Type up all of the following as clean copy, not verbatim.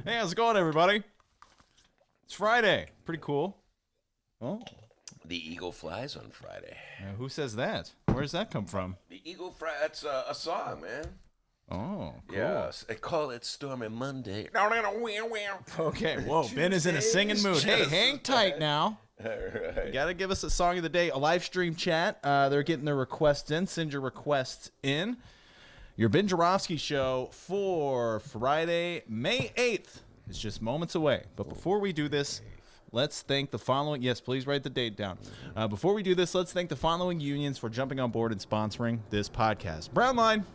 Hey, how's it going, everybody? It's Friday. Pretty cool. Oh, The eagle flies on Friday. who says that? Where does that come from? The eagle flies. That's a song, man. Oh, cool. Yes, they call it Stormy Monday. Okay, whoa, Ben is in a singing mood. Hey, hang tight now. You gotta give us a song of the day, a live stream chat. They're getting their requests in. Send your requests in. Your Ben Joravsky show for Friday, May 8th is just moments away. But before we do this, let's thank the following. Yes, please write the date down. Before we do this, let's thank the following unions for jumping on board and sponsoring this podcast. Brown Line.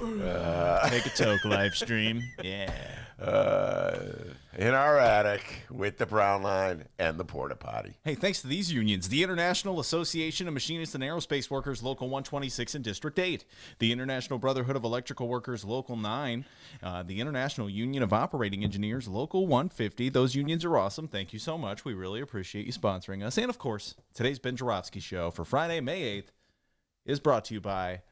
Take a toke live stream. Yeah. In our attic with the brown line and the porta potty. Hey, thanks to these unions: the International Association of Machinists and Aerospace Workers, Local 126 and District 8, the International Brotherhood of Electrical Workers, Local 9, the International Union of Operating Engineers, Local 150. Those unions are awesome. Thank you so much. We really appreciate you sponsoring us. And, of course, today's Ben Joravsky show for Friday, May 8th is brought to you by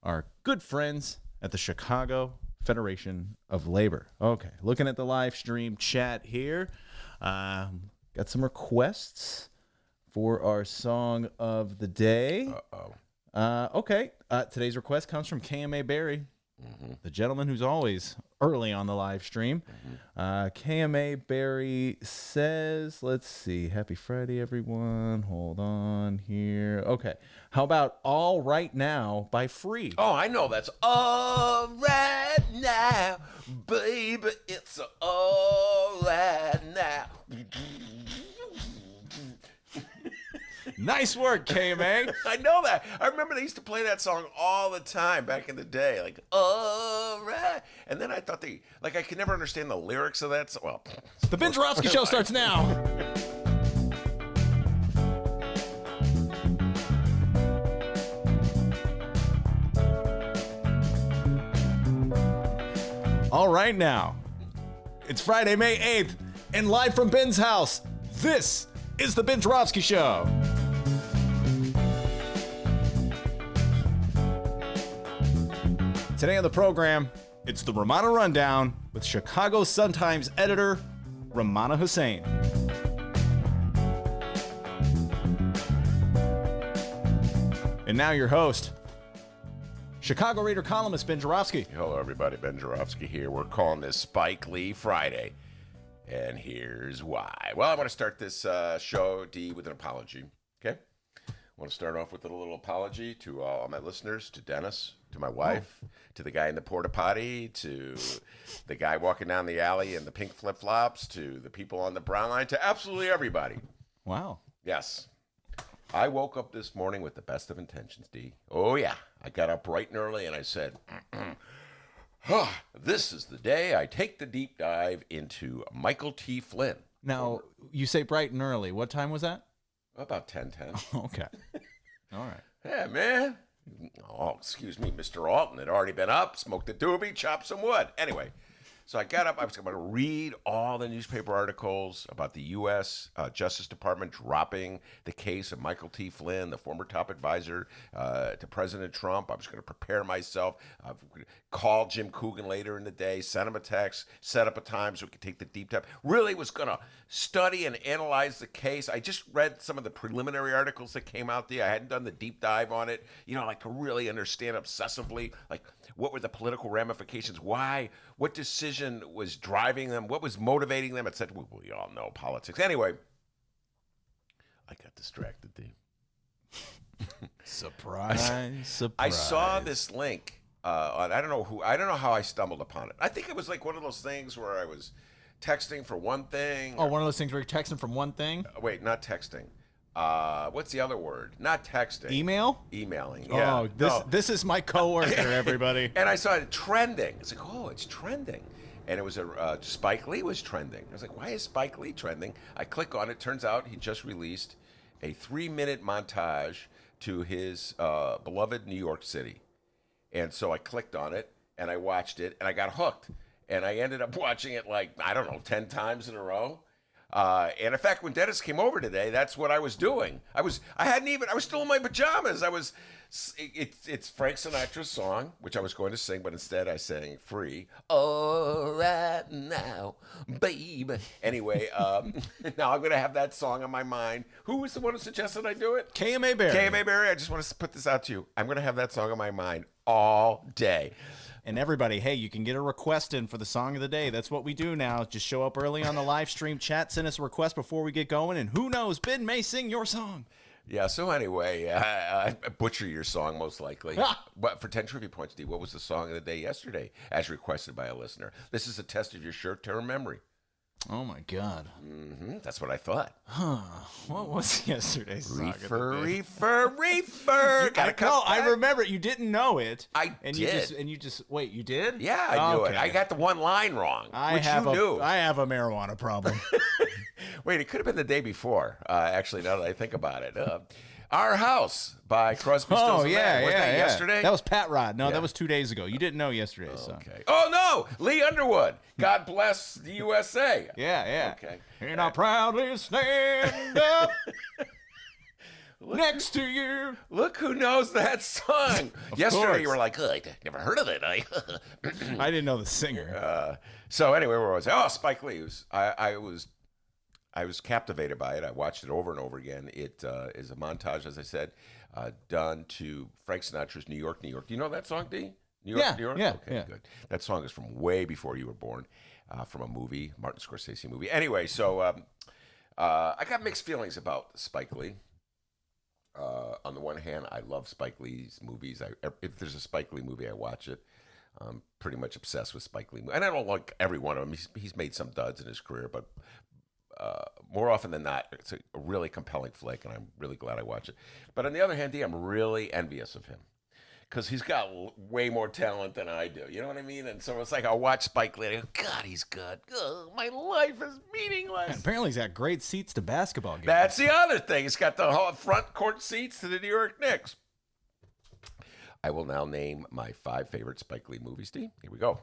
our good friends at the Chicago Federation of Labor. Okay, looking at the live stream chat here. Got some requests for our song of the day. Okay, today's request comes from KMA Barry, the gentleman who's always early on the live stream. KMA Barry says, let's see, happy Friday, everyone. Hold on here. Okay, how about All Right Now by Free? Oh, I know that's all right now, baby. It's all right now. Nice work, KMA. I know that. I remember they used to play that song all the time back in the day. Like, all right. And then I thought I could never understand the lyrics of that song. Well, The Ben Joravsky show starts now. All right, now. It's Friday, May 8th, and live from Ben's house, this is the Ben Joravsky show. Today on the program, it's the Romana Rundown with Chicago Sun-Times editor Romana Hussein. And now your host, Chicago Reader columnist Ben Joravsky. hello, everybody. Ben Joravsky here. We're calling this Spike Lee Friday. And here's why. Well, I want to start this show, D, with an apology. Okay? I want to start off with a little apology to all my listeners, to Dennis, to my wife, to the guy in the porta potty, to the guy walking down the alley in the pink flip-flops, to the people on the brown line, to absolutely everybody. Wow. Yes. I woke up this morning with the best of intentions, D. Oh, yeah. I got up bright and early and I said, this is the day I take the deep dive into Michael T. Flynn. Now, you say bright and early. What time was that? About 10:10. Okay. All right. Yeah, man. Oh, excuse me, Mr. Alton had already been up, smoked a doobie, chopped some wood. Anyway, so I got up. I was going to read all the newspaper articles about the U.S. Justice Department dropping the case of Michael T. Flynn, the former top advisor to President Trump. I was going to prepare myself. I was going to call Jim Coogan later in the day, send him a text, set up a time so we could take the deep dive. Really was going to study and analyze the case. I just read some of the preliminary articles that came out there. I hadn't done the deep dive on it, like to really understand obsessively, like what were the political ramifications, why, what decision was driving them, what was motivating them, etc. We all know politics. Anyway, I got distracted, D. Surprise. Surprise. I saw this link on, I don't know how I stumbled upon it. I think it was like one of those things where I was texting for one thing. Oh, one of those things where you're texting from one thing? Wait, not texting. What's the other word? Not texting. Emailing. Yeah. Oh, this is my coworker, everybody. And I saw it trending. It's like, oh, it's trending. And it was Spike Lee was trending. I was like, why is Spike Lee trending? I click on it. Turns out he just released a 3-minute montage to his beloved New York City. And so I clicked on it, and I watched it, and I got hooked. And I ended up watching it 10 times in a row. And in fact, when Dennis came over today, that's what I was doing. I was still in my pajamas. It's Frank Sinatra's song, which I was going to sing, but instead I sang Free. All right now, baby. Anyway, now I'm going to have that song on my mind. Who was the one who suggested I do it? KMA Barry. KMA Barry, I just want to put this out to you. I'm going to have that song on my mind all day. And everybody, hey, you can get a request in for the song of the day. That's what we do now. Just show up early on the live stream chat, send us a request before we get going, and who knows, Ben may sing your song. Yeah, so anyway, I butcher your song most likely. But for 10 trivia points, D, what was the song of the day yesterday, as requested by a listener? This is a test of your short-term memory. Oh, my God. That's what I thought. What was yesterday's song of the day? Reefer. I remember it. You didn't know it. I did. Wait, you did? Yeah, I knew it. I got the one line wrong, which you knew. I have a marijuana problem. Wait, it could have been the day before, actually, now that I think about it. Our House by Crosby, Stills and Nash. Wasn't that yesterday? That was Pat Rod. No, that was 2 days ago. You didn't know yesterday. Okay. Oh, no! Lee Underwood. God bless the USA. Yeah. Okay. And I proudly stand up next to you. Look who knows that song. Yesterday you were like, I never heard of it. I didn't know the singer. So anyway, where was I? Oh, Spike Lee. I was captivated by it. I watched it over and over again. It is a montage, as I said, done to Frank Sinatra's New York, New York. Do you know that song, D? New York, New York? Yeah. Okay, good. That song is from way before you were born, from a movie, Martin Scorsese movie. Anyway, so I got mixed feelings about Spike Lee. On the one hand, I love Spike Lee's movies. If there's a Spike Lee movie, I watch it. I'm pretty much obsessed with Spike Lee. And I don't like every one of them. He's made some duds in his career, but more often than not, it's a really compelling flick, and I'm really glad I watch it. But on the other hand, D, I'm really envious of him because he's got way more talent than I do. You know what I mean? And so it's like I'll watch Spike Lee and I go, God, he's good. Ugh, my life is meaningless. And apparently he's got great seats to basketball games. That's the other thing. He's got the whole front court seats to the New York Knicks. I will now name my 5 favorite Spike Lee movies, D. Here we go.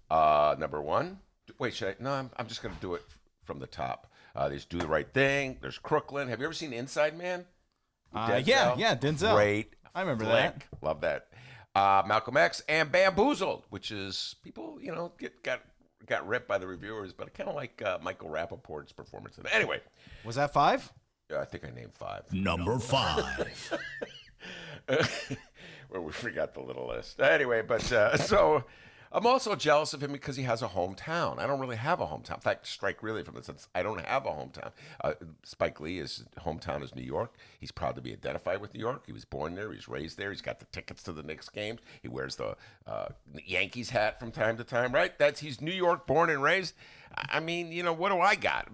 Number 1. Wait, should I? No, I'm just going to do it from the top. There's Do the Right Thing. There's Crooklyn. Have you ever seen Inside Man? Yeah, Denzel. Great. I remember flick. that. Love that. Malcolm X and Bamboozled, which is people, got ripped by the reviewers, but I kind of like Michael Rappaport's performance in it. Anyway. Was that 5? Yeah, I think I named 5. Number 5. Well, we forgot the little list. Anyway, but so I'm also jealous of him because he has a hometown. I don't really have a hometown. In fact, strike really from the sense I don't have a hometown. Spike Lee, his hometown is New York. He's proud to be identified with New York. He was born there. He's raised there. He's got the tickets to the Knicks games. He wears the Yankees hat from time to time, right? He's New York born and raised. I mean, what do I got?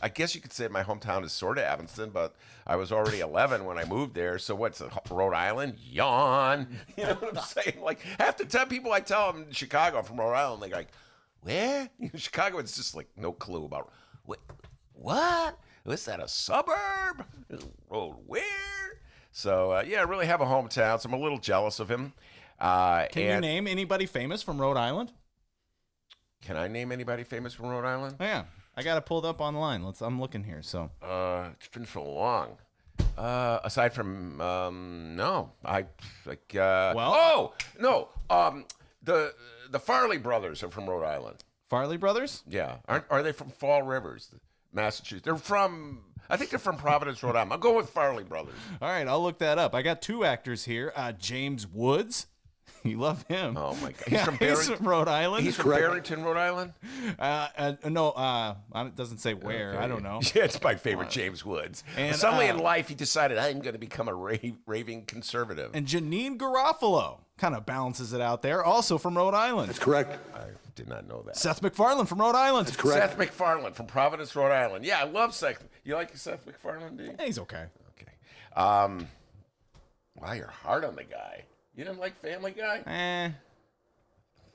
I guess you could say my hometown is sort of Evanston, but I was already 11 when I moved there. So what's it, Rhode Island? Yawn. You know what I'm saying? Like half the time people I tell them in Chicago, I'm from Rhode Island, they're like, where? Chicago, it's just like no clue about, what? Was that a suburb? Where? So, I really have a hometown, so I'm a little jealous of him. Can you name anybody famous from Rhode Island? Can I name anybody famous from Rhode Island? Oh, yeah. I got it pulled up online. I'm looking here. So it's been so long. Aside from no, I like. The Farley brothers are from Rhode Island. Farley brothers? Yeah, are they from Fall Rivers, Massachusetts? I think they're from Providence, Rhode Island. I'll go with Farley brothers. All right, I'll look that up. I got 2 actors here. James Woods. You love him. Oh, my God. He's from Rhode Island. He's from Barrington, Rhode Island? No, it doesn't say where. Okay. I don't know. Yeah, it's my favorite, James Woods. And suddenly in life, he decided, I'm going to become a raving conservative. And Janine Garofalo kind of balances it out there, also from Rhode Island. That's correct. I did not know that. Seth MacFarlane from Rhode Island. That's correct. Seth MacFarlane from Providence, Rhode Island. Yeah, I love Seth. You like Seth MacFarlane, do you? Yeah, he's okay. Okay. Wow, you're hard on the guy. You didn't like Family Guy?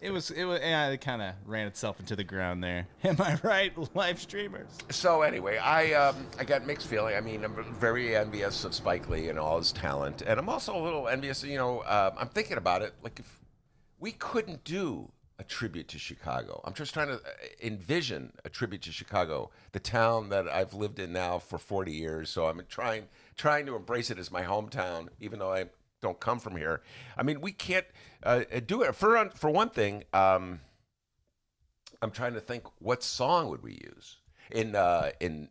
It kind of ran itself into the ground there. Am I right, live streamers? So anyway, I got mixed feeling. I mean, I'm very envious of Spike Lee and all his talent, and I'm also a little envious. I'm thinking about it. Like if we couldn't do a tribute to Chicago. I'm just trying to envision a tribute to Chicago, the town that I've lived in now for 40 years. So I'm trying to embrace it as my hometown, even though I don't come from here. I mean, we can't do it. For one thing, I'm trying to think, what song would we use? In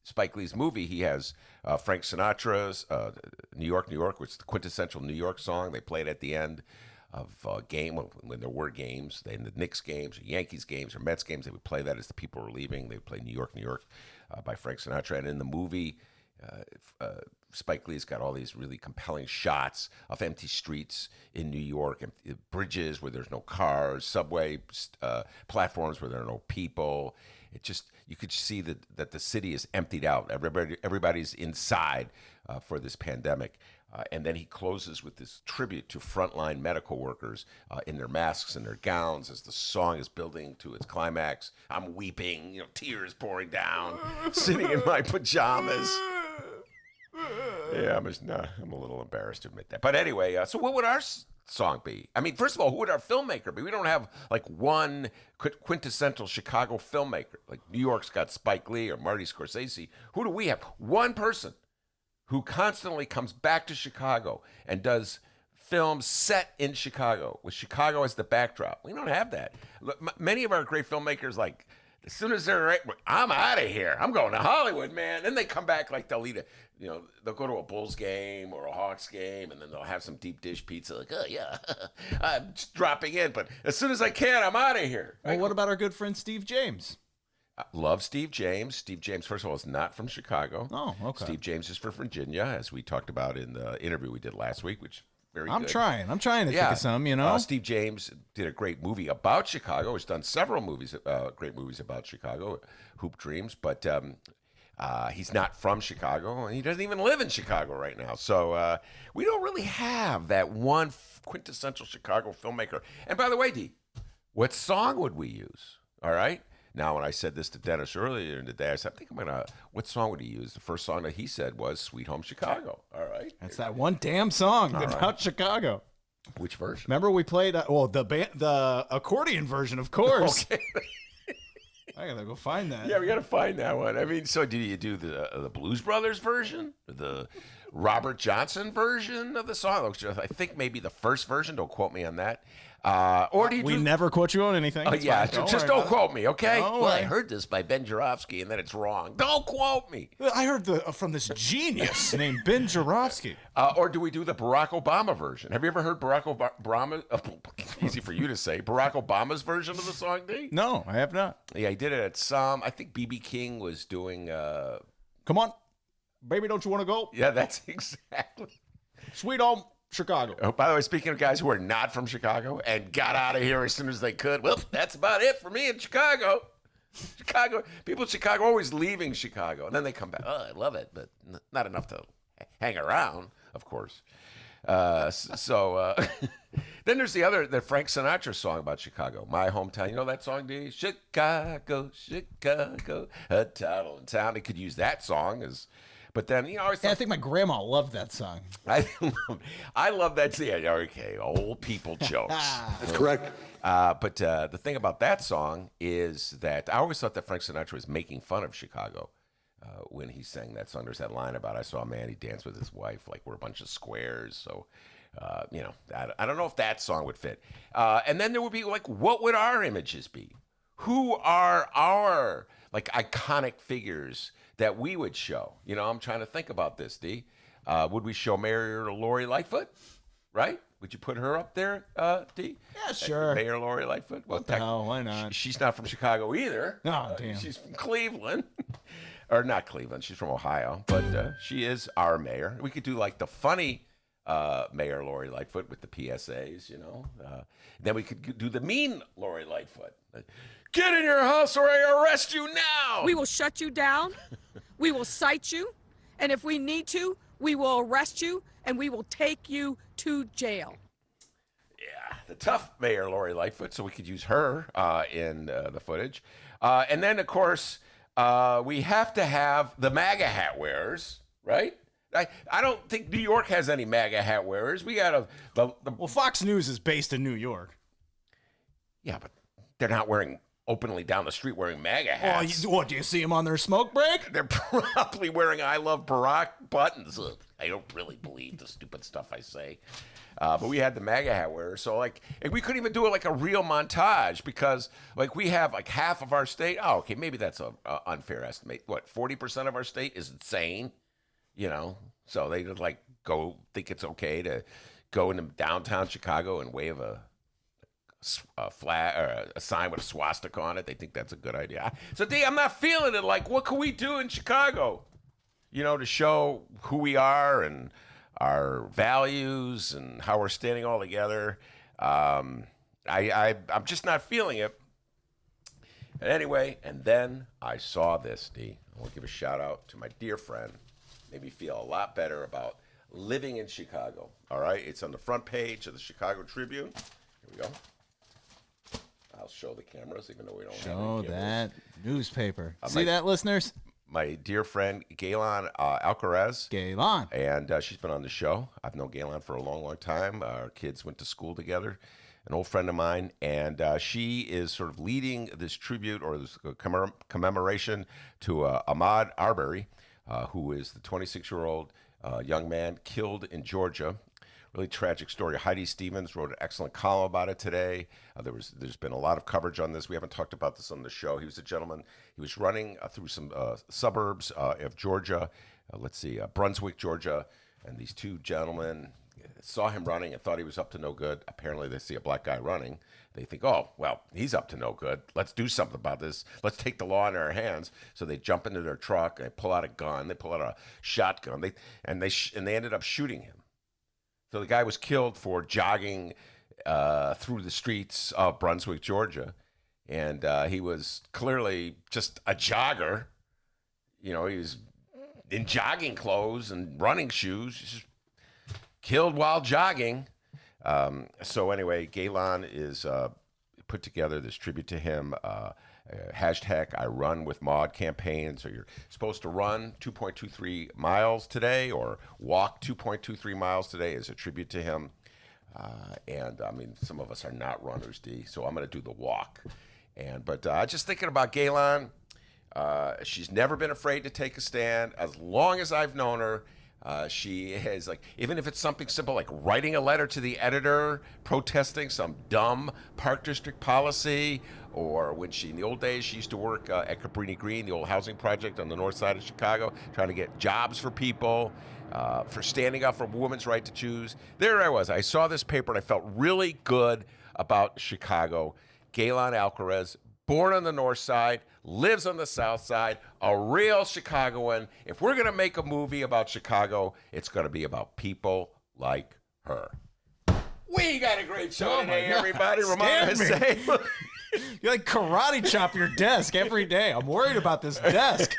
Spike Lee's movie, he has Frank Sinatra's New York, New York, which is the quintessential New York song. They play it at the end of a game when there were games. In the Knicks games, or Yankees games, or Mets games, they would play that as the people were leaving. They would play New York, New York by Frank Sinatra. And in the movie, Spike Lee's got all these really compelling shots of empty streets in New York, and bridges where there's no cars, subway platforms where there are no people. It just, you could see that the city is emptied out. Everybody's inside for this pandemic. And then he closes with this tribute to frontline medical workers in their masks and their gowns as the song is building to its climax. I'm weeping, tears pouring down, sitting in my pajamas. Yeah, I'm a little embarrassed to admit that. But anyway, so what would our song be? I mean, first of all, who would our filmmaker be? We don't have like one quintessential Chicago filmmaker. Like New York's got Spike Lee or Marty Scorsese. Who do we have? One person who constantly comes back to Chicago and does films set in Chicago with Chicago as the backdrop. We don't have that. Many of our great filmmakers, like, as soon as they're right, I'm out of here. I'm going to Hollywood, man. Then they come back like they'll eat they'll go to a Bulls game or a Hawks game, and then they'll have some deep dish pizza. Like, oh yeah, I'm just dropping in. But as soon as I can, I'm out of here. Well, what about our good friend Steve James? Love Steve James. Steve James, first of all, is not from Chicago. Oh, okay. Steve James is from Virginia, as we talked about in the interview we did last week, which very good. I'm trying to think of some, Steve James did a great movie about Chicago. He's done several movies, great movies about Chicago, Hoop Dreams, but he's not from Chicago, and he doesn't even live in Chicago right now. So we don't really have that one quintessential Chicago filmmaker. And by the way, D, what song would we use? All right? Now, when I said this to Dennis earlier in the day, I said, what song would he use? The first song that he said was Sweet Home Chicago. All right. That's that one damn song about Chicago. Which version? Remember we played, the accordion version, of course. Okay. I gotta go find that. Yeah, we gotta find that one. I mean, so do you do the Blues Brothers version? The Robert Johnson version of the song? I think maybe the first version. Don't quote me on that. Or do you we never quote you on anything. Yeah, just don't quote me, okay? Well, I heard this by Ben Joravsky, and then it's wrong. Don't quote me. I heard from this genius named Ben Joravsky. Or do we do the Barack Obama version? Have you ever heard Barack Obama? Easy for you to say. Barack Obama's version of the song, D? No, I have not. Yeah, he did it at some. I think B.B. King was doing. Come on, baby, don't you want to go? Yeah, that's exactly. Sweet Home Chicago. Oh, by the way, speaking of guys who are not from Chicago and got out of here as soon as they could, well, that's about it for me in Chicago. People in Chicago are always leaving Chicago, and then they come back. Oh, I love it, but not enough to hang around, of course. Then there's the Frank Sinatra song about Chicago, my hometown. You know that song, D? Chicago, Chicago, a town in town. They could use that song as. But then, I think my grandma loved that song. I love that. Yeah, okay, old people jokes. That's correct. But the thing about that song is that I always thought that Frank Sinatra was making fun of Chicago when he sang that song. There's that line about, I saw a man, he danced with his wife, like we're a bunch of squares. So, I don't know if that song would fit. And then there would be like, what would our images be? Who are our like iconic figures that we would show? I'm trying to think about this, D. Would we show Mayor Lori Lightfoot? Right? Would you put her up there, D? Yeah, sure. Mayor Lori Lightfoot? Well, what the hell? Why not? She's not from Chicago either. Oh, damn. She's from Cleveland. Or not Cleveland. She's from Ohio. But she is our mayor. We could do like the funny Mayor Lori Lightfoot with the PSAs, Then we could do the mean Lori Lightfoot. Get in your house or I arrest you now. We will shut you down. We will cite you. And if we need to, we will arrest you and we will take you to jail. Yeah, the tough Mayor Lori Lightfoot, so we could use her in the footage. And then, of course, we have to have the MAGA hat wearers, right? I don't think New York has any MAGA hat wearers. We got Well, Fox News is based in New York. Yeah, but they're not wearing openly down the street wearing MAGA hats. What, do you see them on their smoke break? They're probably wearing I Love Barack buttons. Ugh, I don't really believe the stupid stuff I say. But we had the MAGA hat wearers. So, like, and we couldn't even do it like a real montage because, like, we have, like, half of our state. Oh, okay, maybe that's a unfair estimate. What, 40% of our state is insane? You know? So they just, like, think it's okay to go into downtown Chicago and wave a flag or a sign with a swastika on it. They think that's a good idea. So, D, I'm not feeling it. Like, what can we do in Chicago, you know, to show who we are and our values and how we're standing all together? I'm just not feeling it. And anyway, and then I saw this, D. I want to give a shout out to my dear friend. Made me feel a lot better about living in Chicago. All right, it's on the front page of the Chicago Tribune. Here we go. I'll show the cameras, even though we don't have any cameras. That newspaper. See that, listeners? My dear friend, Galen Alcaraz. Galen. And she's been on the show. I've known Galen for a long, long time. Our kids went to school together. An old friend of mine. And she is sort of leading this tribute or this commemoration to Ahmaud Arbery, who is the 26-year-old young man killed in Georgia. Really tragic story. Heidi Stevens wrote an excellent column about it today. There's been a lot of coverage on this. We haven't talked about this on the show. He was a gentleman. He was running through some suburbs of Georgia. Brunswick, Georgia. And these two gentlemen saw him running and thought he was up to no good. Apparently, they see a black guy running. They think, oh, well, he's up to no good. Let's do something about this. Let's take the law in our hands. So they jump into their truck. They pull out a gun. They pull out a shotgun. They ended up shooting him. So the guy was killed for jogging through the streets of Brunswick, Georgia. And he was clearly just a jogger. You know, he was in jogging clothes and running shoes. Just killed while jogging. So anyway, Galen is put together this tribute to him. Hashtag I Run With Maud campaign. So you're supposed to run 2.23 miles today or walk 2.23 miles today as a tribute to him. And I mean, some of us are not runners, D, so I'm going to do the walk. But just thinking about Galen, she's never been afraid to take a stand. As long as I've known her, she has, like, even if it's something simple like writing a letter to the editor protesting some dumb Park District policy, or when in the old days, she used to work at Cabrini Green, the old housing project on the north side of Chicago, trying to get jobs for people, for standing up for women's right to choose. There I was. I saw this paper and I felt really good about Chicago. Galen Alcaraz, born on the north side, lives on the south side, a real Chicagoan. If we're going to make a movie about Chicago, it's going to be about people like her. We got a great show today, everybody. Romana Hussein. You like karate chop your desk every day. I'm worried about this desk.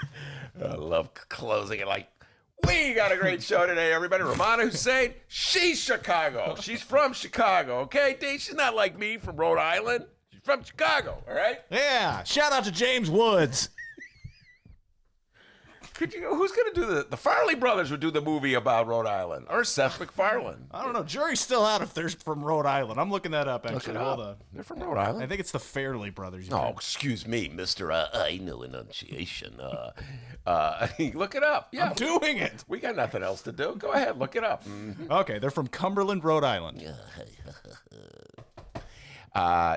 I love closing it like, we got a great show today, everybody. Romana Hussein, she's Chicago. She's from Chicago, okay? She's not like me from Rhode Island. She's from Chicago, all right? Yeah. Shout out to James Woods. Who's going to do the Farley brothers would do the movie about Rhode Island, or Seth MacFarlane. I don't know. Jury's still out if they're from Rhode Island. I'm looking that up, actually. Hold on. They're from Rhode Island? I think it's the Farley brothers. Oh, excuse me, mister. I know enunciation. Look it up. Yeah, I'm doing it. We got nothing else to do. Go ahead, look it up. Mm-hmm. Okay, they're from Cumberland, Rhode Island.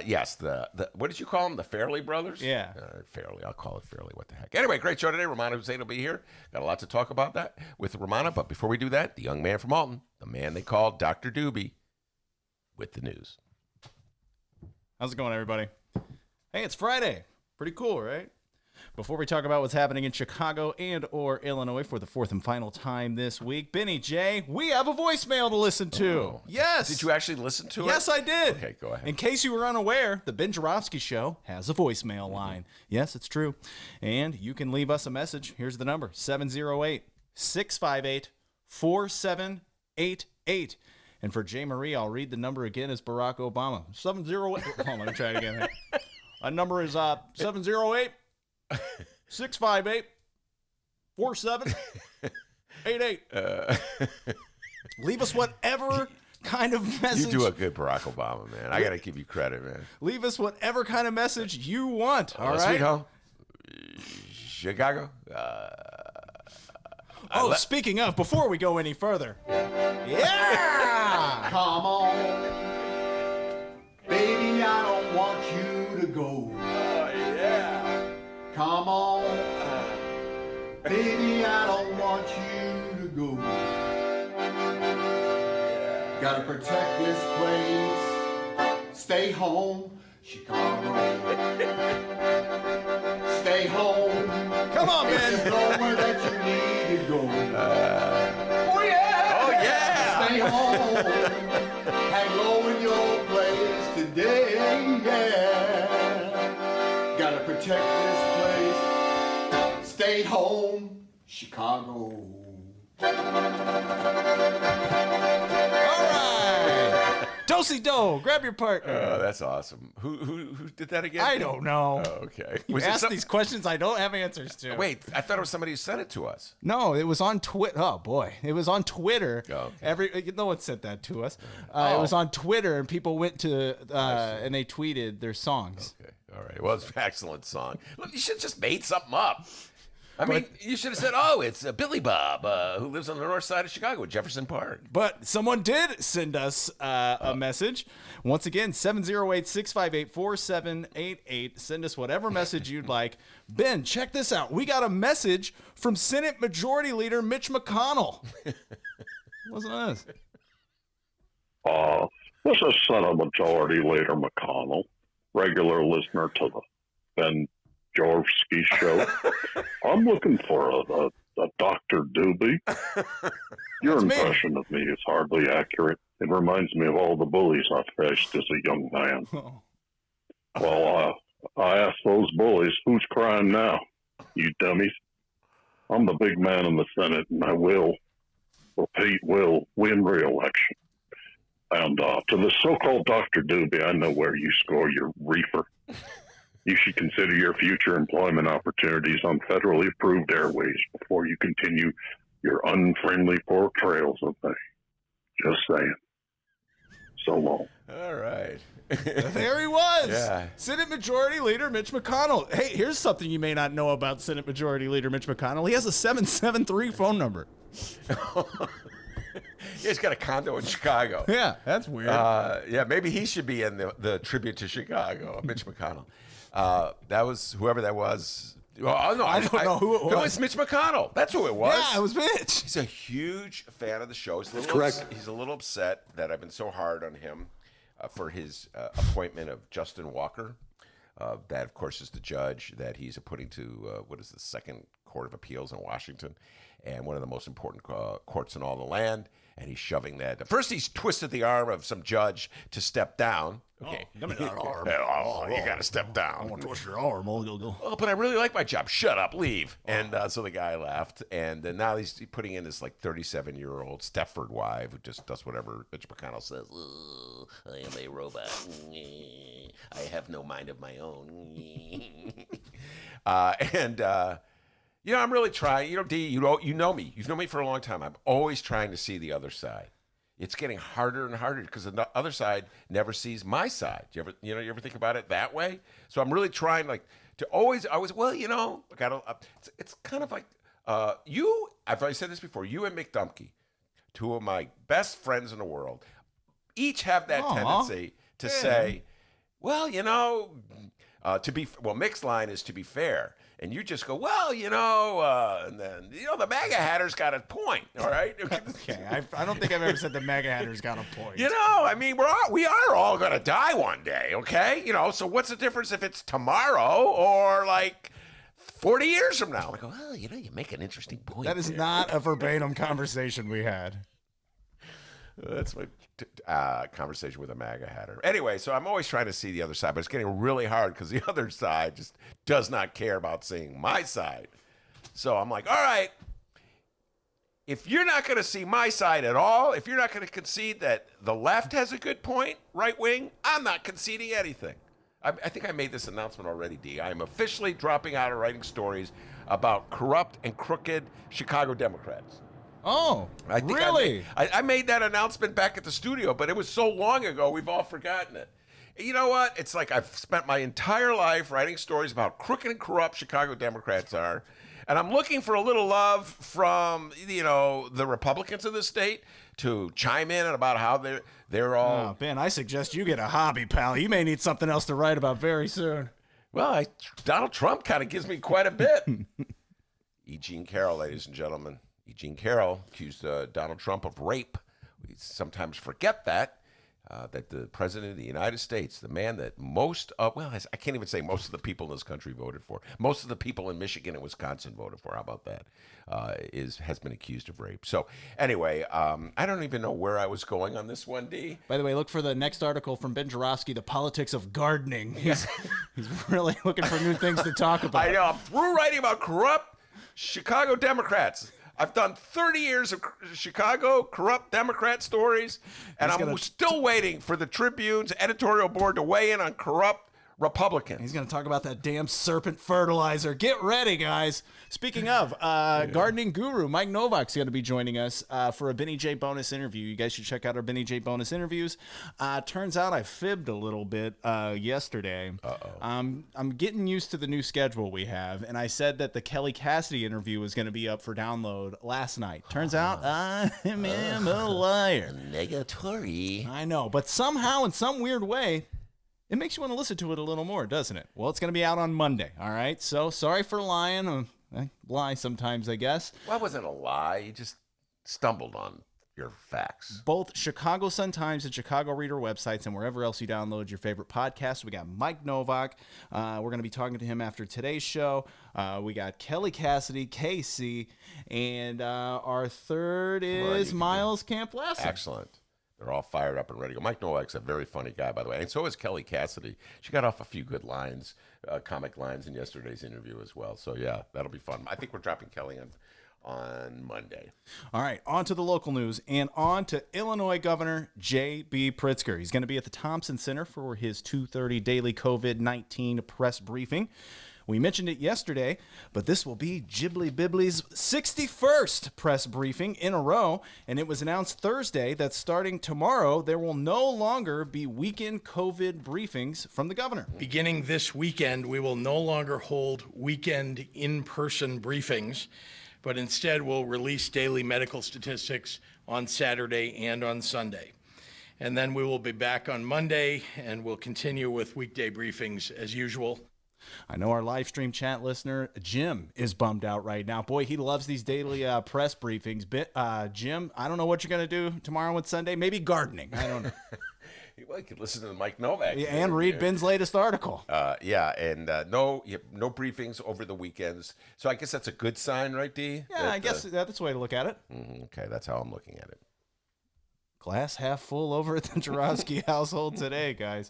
Yes, the what did you call them? The Fairley brothers? Yeah. Fairley. I'll call it Fairley. What the heck? Anyway, great show today. Romana Hussein will be here. Got a lot to talk about that with Romana. But before we do that, the young man from Alton, the man they call Dr. Doobie, with the news. How's it going, everybody? Hey, it's Friday. Pretty cool, right? Before we talk about what's happening in Chicago and or Illinois for the fourth and final time this week, Benny J, we have a voicemail to listen to. Oh. Yes. Did you actually listen to it? Yes, I did. Okay, go ahead. In case you were unaware, the Ben Joravsky Show has a voicemail line. Yes, it's true. And you can leave us a message. Here's the number, 708-658-4788. And for J. Marie, I'll read the number again as Barack Obama. 708. Hold on, let me try it again. Our number is 708 658 4788. Leave us whatever kind of message. You do a good Barack Obama, man. I got to give you credit, man. Leave us whatever kind of message you want. All right. Sweet home, Chicago. Speaking of, before we go any further, yeah. Come on, baby, I don't want you to go. Oh yeah. Come on, baby, I don't want you to go. Gotta protect this place. Stay home, Chicago. Stay home. Come on, There's man. nowhere that you need to go. Oh yeah. Oh yeah. Stay home. Hang low in your place today. Yeah. Gotta protect this place. Stay home, Chicago. All right. Do-si-do. Grab your partner. Oh, that's awesome. Who did that again? I don't know. Oh, okay. You Was it ask these questions I don't have answers to. Wait, I thought it was somebody who sent it to us. No, it was on Twitter. Oh boy, it was on Twitter. Oh, okay. No one sent that to us. It was on Twitter, and people went to and they tweeted their songs. Okay. All right. Well, it's an excellent song. Look, you should have just made something up. I mean, you should have said, "Oh, it's Billy Bob, who lives on the north side of Chicago, Jefferson Park." But someone did send us a message. Once again, 708-658-4788. Send us whatever message you'd like. Ben, check this out. We got a message from Senate Majority Leader Mitch McConnell. Wasn't us. This is Senate Majority Leader McConnell, regular listener to the Ben Joravsky show. I'm looking for a Dr. Doobie. Your That's me. impression of me is hardly accurate. It reminds me of all the bullies I faced as a young man. Oh. Well, I asked those bullies, who's crying now? You dummies. I'm the big man in the Senate, and I will win re-election. And to the so-called Dr. Doobie, I know where you score your reefer. You should consider your future employment opportunities on federally approved airways before you continue your unfriendly portrayals of me. Just saying. So long. All right. There he was. Yeah. Senate Majority Leader Mitch McConnell. Hey, here's something you may not know about Senate Majority Leader Mitch McConnell. He has a 773 phone number. He's got a condo in Chicago. Yeah, that's weird. Yeah, maybe he should be in the tribute to Chicago, Mitch McConnell. That was whoever that was. Oh, no, I don't know who it was. It was Mitch McConnell. That's who it was. Yeah, it was Mitch. He's a huge fan of the show. He's a little upset that I've been so hard on him for his appointment of Justin Walker. That, of course, is the judge that he's putting to what is the Second Court of Appeals in Washington, and one of the most important courts in all the land. And he's shoving that. First, he's twisted the arm of some judge to step down. Okay, give me that arm. You got to step down. I want to twist your arm. Oh, but I really like my job. Shut up, leave. And so the guy left, and now he's putting in this like 37-year-old Stepford wife who just does whatever Mitch McConnell says. I am a robot. I have no mind of my own. You know, I'm really trying. You know, D, you know me. You've known me for a long time. I'm always trying to see the other side. It's getting harder and harder because the other side never sees my side. You ever think about it that way? So I'm really trying, like, to always. Well, you know, it's kind of like you. I've said this before. You and Mick Dumke, two of my best friends in the world, each have that tendency to say, well, you know, Mick's line is to be fair. And you just go, well, you know, and then, you know, the MAGA hatter's got a point, all right? Okay, I don't think I've ever said the MAGA hatter's got a point. You know, I mean, we are all going to die one day, okay? You know, so what's the difference if it's tomorrow or like 40 years from now? I go, well, you know, you make an interesting point. That is not a verbatim conversation we had. That's my conversation with a MAGA hatter. Anyway, so I'm always trying to see the other side, but it's getting really hard because the other side just does not care about seeing my side. So I'm like, all right, if you're not going to see my side at all, if you're not going to concede that the left has a good point, right wing, I'm not conceding anything. I think I made this announcement already, D. I am officially dropping out of writing stories about corrupt and crooked Chicago Democrats. Oh, I think really? I made that announcement back at the studio, but it was so long ago, we've all forgotten it. You know what? It's like I've spent my entire life writing stories about how crooked and corrupt Chicago Democrats are, and I'm looking for a little love from, the Republicans of the state to chime in about how they're all. Oh, Ben, I suggest you get a hobby, pal. You may need something else to write about very soon. Well, Donald Trump kind of gives me quite a bit. E. Jean Carroll, ladies and gentlemen. E. Jean Carroll accused Donald Trump of rape. We sometimes forget that the president of the United States, the man that I can't even say most of the people in this country voted for. Most of the people in Michigan and Wisconsin voted for. How about that? Has been accused of rape. So anyway, I don't even know where I was going on this one, D. By the way, look for the next article from Ben Joravsky, The Politics of Gardening. He's really looking for new things to talk about. I know. I'm through writing about corrupt Chicago Democrats. I've done 30 years of Chicago corrupt Democrat stories, and I'm still waiting for the Tribune's editorial board to weigh in on corrupt Republicans. He's going to talk about that damn serpent fertilizer. Get ready, guys. Speaking of, gardening guru Mike Novak's going to be joining us for a Benny J bonus interview. You guys should check out our Benny J bonus interviews. Turns out I fibbed a little bit yesterday. I'm getting used to the new schedule we have, and I said that the Kelly Cassidy interview was going to be up for download last night. Turns out I am a liar. Negatory. I know, but somehow, in some weird way, it makes you want to listen to it a little more, doesn't it? Well, it's going to be out on Monday, all right? So, sorry for lying. I lie sometimes, I guess. Well, that wasn't a lie. You just stumbled on your facts. Both Chicago Sun-Times and Chicago Reader websites and wherever else you download your favorite podcast. We got Mike Novak. We're going to be talking to him after today's show. We got Kelly Cassidy, KC, and our third is Miles Camp Lassen. Excellent. They're all fired up and ready to go. Mike Novak's a very funny guy, by the way. And so is Kelly Cassidy. She got off a few good lines, comic lines in yesterday's interview as well. So, yeah, that'll be fun. I think we're dropping Kelly on Monday. All right, on to the local news and on to Illinois Governor J.B. Pritzker. He's going to be at the Thompson Center for his 2:30 daily COVID-19 press briefing. We mentioned it yesterday, but this will be Ghibli Bibli's 61st press briefing in a row, and it was announced Thursday that starting tomorrow, there will no longer be weekend COVID briefings from the governor. Beginning this weekend, we will no longer hold weekend in-person briefings, but instead we'll release daily medical statistics on Saturday and on Sunday. And then we will be back on Monday, and we'll continue with weekday briefings as usual. I know our live stream chat listener, Jim, is bummed out right now. Boy, he loves these daily press briefings. Jim, I don't know what you're going to do tomorrow and Sunday. Maybe gardening. I don't know. Well, you could listen to Mike Novak. Yeah, and read Ben's latest article. And no briefings over the weekends. So I guess that's a good sign, right, D? Yeah, I guess that's the way to look at it. Okay, that's how I'm looking at it. Glass half full over at the Joravsky household today, guys.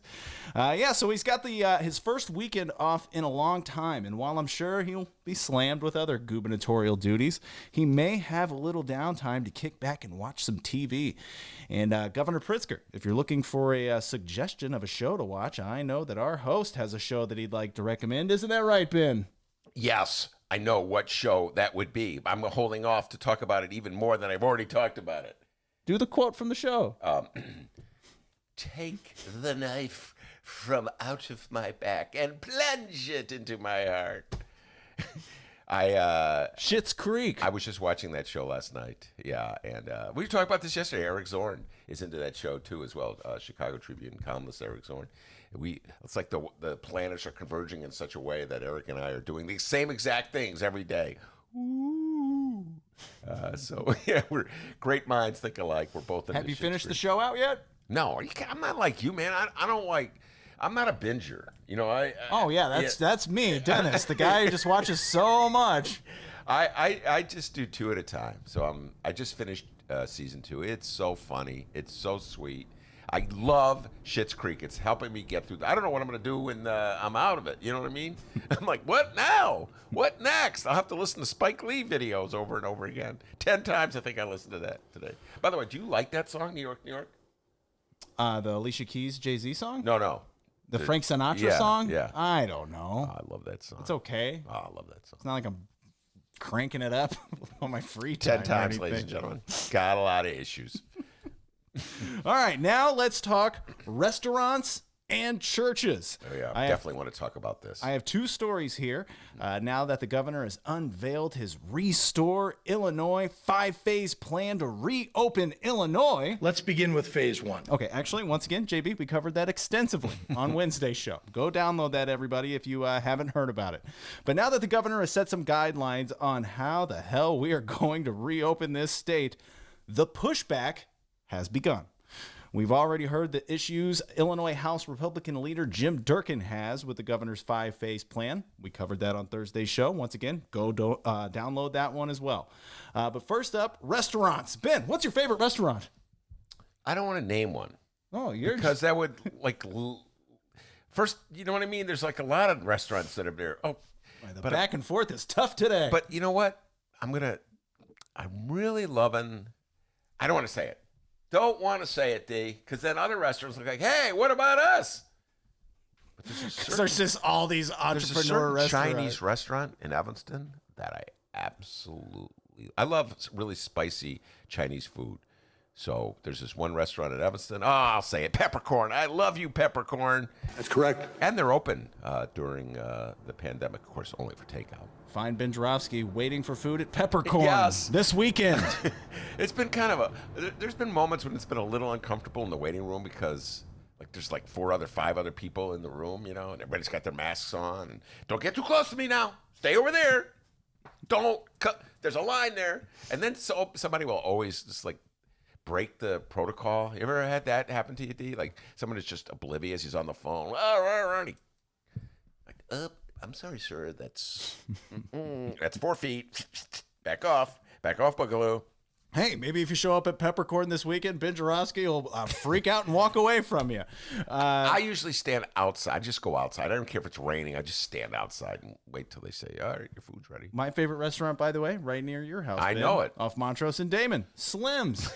So he's got his first weekend off in a long time, and while I'm sure he'll be slammed with other gubernatorial duties, he may have a little downtime to kick back and watch some TV. And Governor Pritzker, if you're looking for a suggestion of a show to watch, I know that our host has a show that he'd like to recommend. Isn't that right, Ben? Yes, I know what show that would be. I'm holding off to talk about it even more than I've already talked about it. Do the quote from the show. Take the knife from out of my back and plunge it into my heart. Schitt's Creek. I was just watching that show last night. Yeah, and we were talking about this yesterday. Eric Zorn is into that show too, as well. Chicago Tribune columnist Eric Zorn. It's like the planets are converging in such a way that Eric and I are doing the same exact things every day. Ooh. We're great minds think alike. We're both. Have you finished the show out yet? No, I'm not like you, man. I don't like. I'm not a binger. That's me, Dennis, the guy who just watches so much. I just do two at a time. So I just finished season 2. It's so funny. It's so sweet. I love Schitt's Creek. It's helping me get through. I don't know what I'm going to do when I'm out of it. You know what I mean? I'm like, what now? What next? I'll have to listen to Spike Lee videos over and over again. 10 times I think I listened to that today. By the way, do you like that song, New York, New York? The Alicia Keys Jay-Z song? No. The Frank Sinatra song? Yeah. I don't know. I love that song. It's okay. Oh, I love that song. It's not like I'm cranking it up on my free time. 10 times, or ladies anything. and gentlemen. Got a lot of issues. All right, now let's talk restaurants and churches. Oh, yeah. I have- Definitely want to talk about this. I have two stories here. Now that the governor has unveiled his Restore Illinois 5-phase plan to reopen Illinois. Let's begin with phase one. Okay, actually, once again, JB, we covered that extensively on Wednesday's show. Go download that, everybody, if you haven't heard about it. But now that the governor has set some guidelines on how the hell we are going to reopen this state, the pushback has begun. We've already heard the issues Illinois House Republican leader Jim Durkin has with the governor's 5-phase plan. We covered that on Thursday's show. Once again, go download that one as well. But first up, restaurants. Ben, what's your favorite restaurant? I don't want to name one. Oh, you're Because that would, first, you know what I mean? There's like a lot of restaurants that are there. Oh, the back and forth is tough today. but you know what? I'm really loving, I don't want to say it. Don't want to say it, D, because then other restaurants look like, hey, what about us? But there's just all these there's a entrepreneur certain restaurants. Chinese restaurant in Evanston that I love really spicy Chinese food. So there's this one restaurant in Evanston. Oh, I'll say it, Peppercorn. I love you, Peppercorn. That's correct. And they're open during the pandemic, of course, only for takeout. Find Ben Joravsky waiting for food at Peppercorn Yes. this weekend. It's been kind of there's been moments when it's been a little uncomfortable in the waiting room because there's 5 other people in the room, and everybody's got their masks on. And don't get too close to me now. Stay over there. Don't cut. There's a line there. And then somebody will always just break the protocol. You ever had that happen to you, D? Someone is just oblivious. He's on the phone. I'm sorry, sir. That's 4 feet. Back off, Boogaloo. Hey, maybe if you show up at Peppercorn this weekend, Ben Joravsky will freak out and walk away from you. I usually stand outside. I just go outside. I don't care if it's raining. I just stand outside and wait till they say, all right, your food's ready. My favorite restaurant, by the way, right near your house. I Ben, know it. Off Montrose and Damon. Slim's.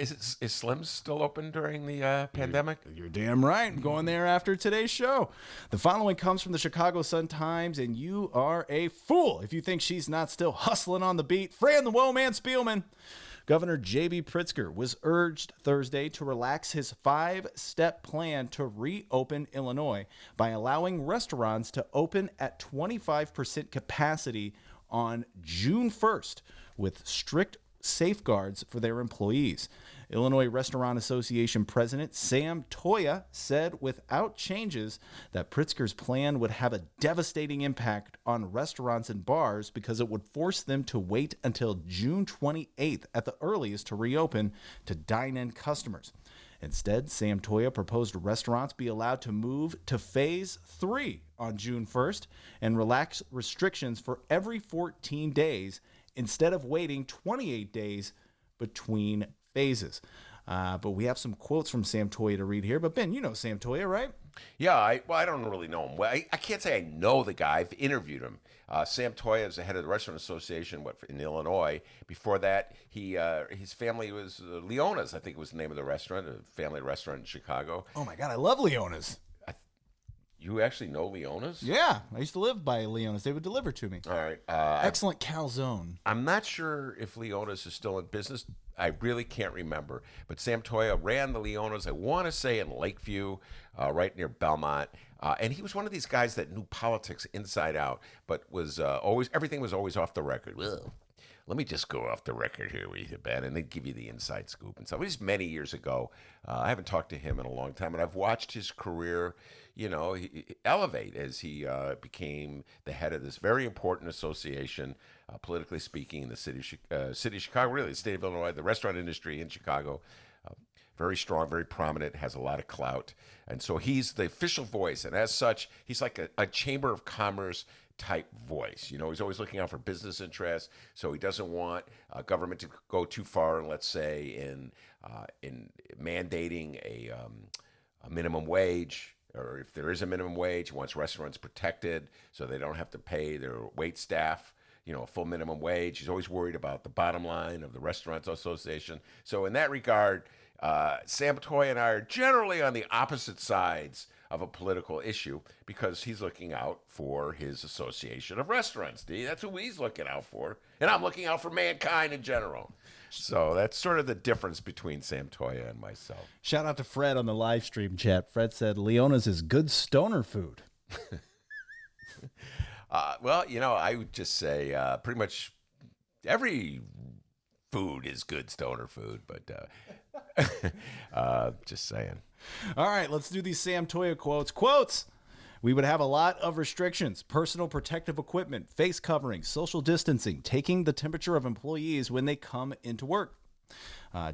Is Slim's still open during the pandemic? You're damn right. I'm going there after today's show. The following comes from the Chicago Sun-Times, and you are a fool if you think she's not still hustling on the beat. Fran the Woman Spielman. Governor J.B. Pritzker was urged Thursday to relax his 5-step plan to reopen Illinois by allowing restaurants to open at 25% capacity on June 1st with strict safeguards for their employees. Illinois Restaurant Association President Sam Toya said without changes that Pritzker's plan would have a devastating impact on restaurants and bars because it would force them to wait until June 28th at the earliest to reopen to dine-in customers. Instead, Sam Toya proposed restaurants be allowed to move to Phase 3 on June 1st and relax restrictions for every 14 days instead of waiting 28 days between phases. But we have some quotes from Sam Toya to read here. But Ben, you know Sam Toya, right? Yeah, I don't really know him. Well, I can't say I know the guy. I've interviewed him. Sam Toya is the head of the Restaurant Association in Illinois. Before that, his family was Leona's, I think was the name of the restaurant, a family restaurant in Chicago. Oh my God, I love Leona's. You actually know Leona's? Yeah, I used to live by Leona's. They would deliver to me. All right. Excellent calzone. I'm not sure if Leona's is still in business. I really can't remember. But Sam Toya ran the Leona's, I want to say in Lakeview, right near Belmont. And he was one of these guys that knew politics inside out, but was everything was always off the record. Well, let me just go off the record here with you, Ben, and then give you the inside scoop and stuff. It was many years ago. I haven't talked to him in a long time, and I've watched his career, elevate as he became the head of this very important association, politically speaking, in the city of Chicago, really the state of Illinois, the restaurant industry in Chicago. Very strong, very prominent, has a lot of clout. And so he's the official voice, and as such, he's like a Chamber of Commerce type voice. He's always looking out for business interests, so he doesn't want government to go too far, let's say, in mandating a minimum wage, or if there is a minimum wage, he wants restaurants protected so they don't have to pay their wait staff a full minimum wage. He's always worried about the bottom line of the Restaurants Association. So in that regard, Sam Toy and I are generally on the opposite sides of a political issue because he's looking out for his association of restaurants. That's who he's looking out for. And I'm looking out for mankind in general. So that's sort of the difference between Sam Toya and myself. Shout out to Fred on the live stream chat. Fred said Leona's is good stoner food. Well, I would just say pretty much every food is good stoner food, but just saying. All right, let's do these Sam Toya quotes. Quotes! We would have a lot of restrictions, personal protective equipment, face coverings, social distancing, taking the temperature of employees when they come into work.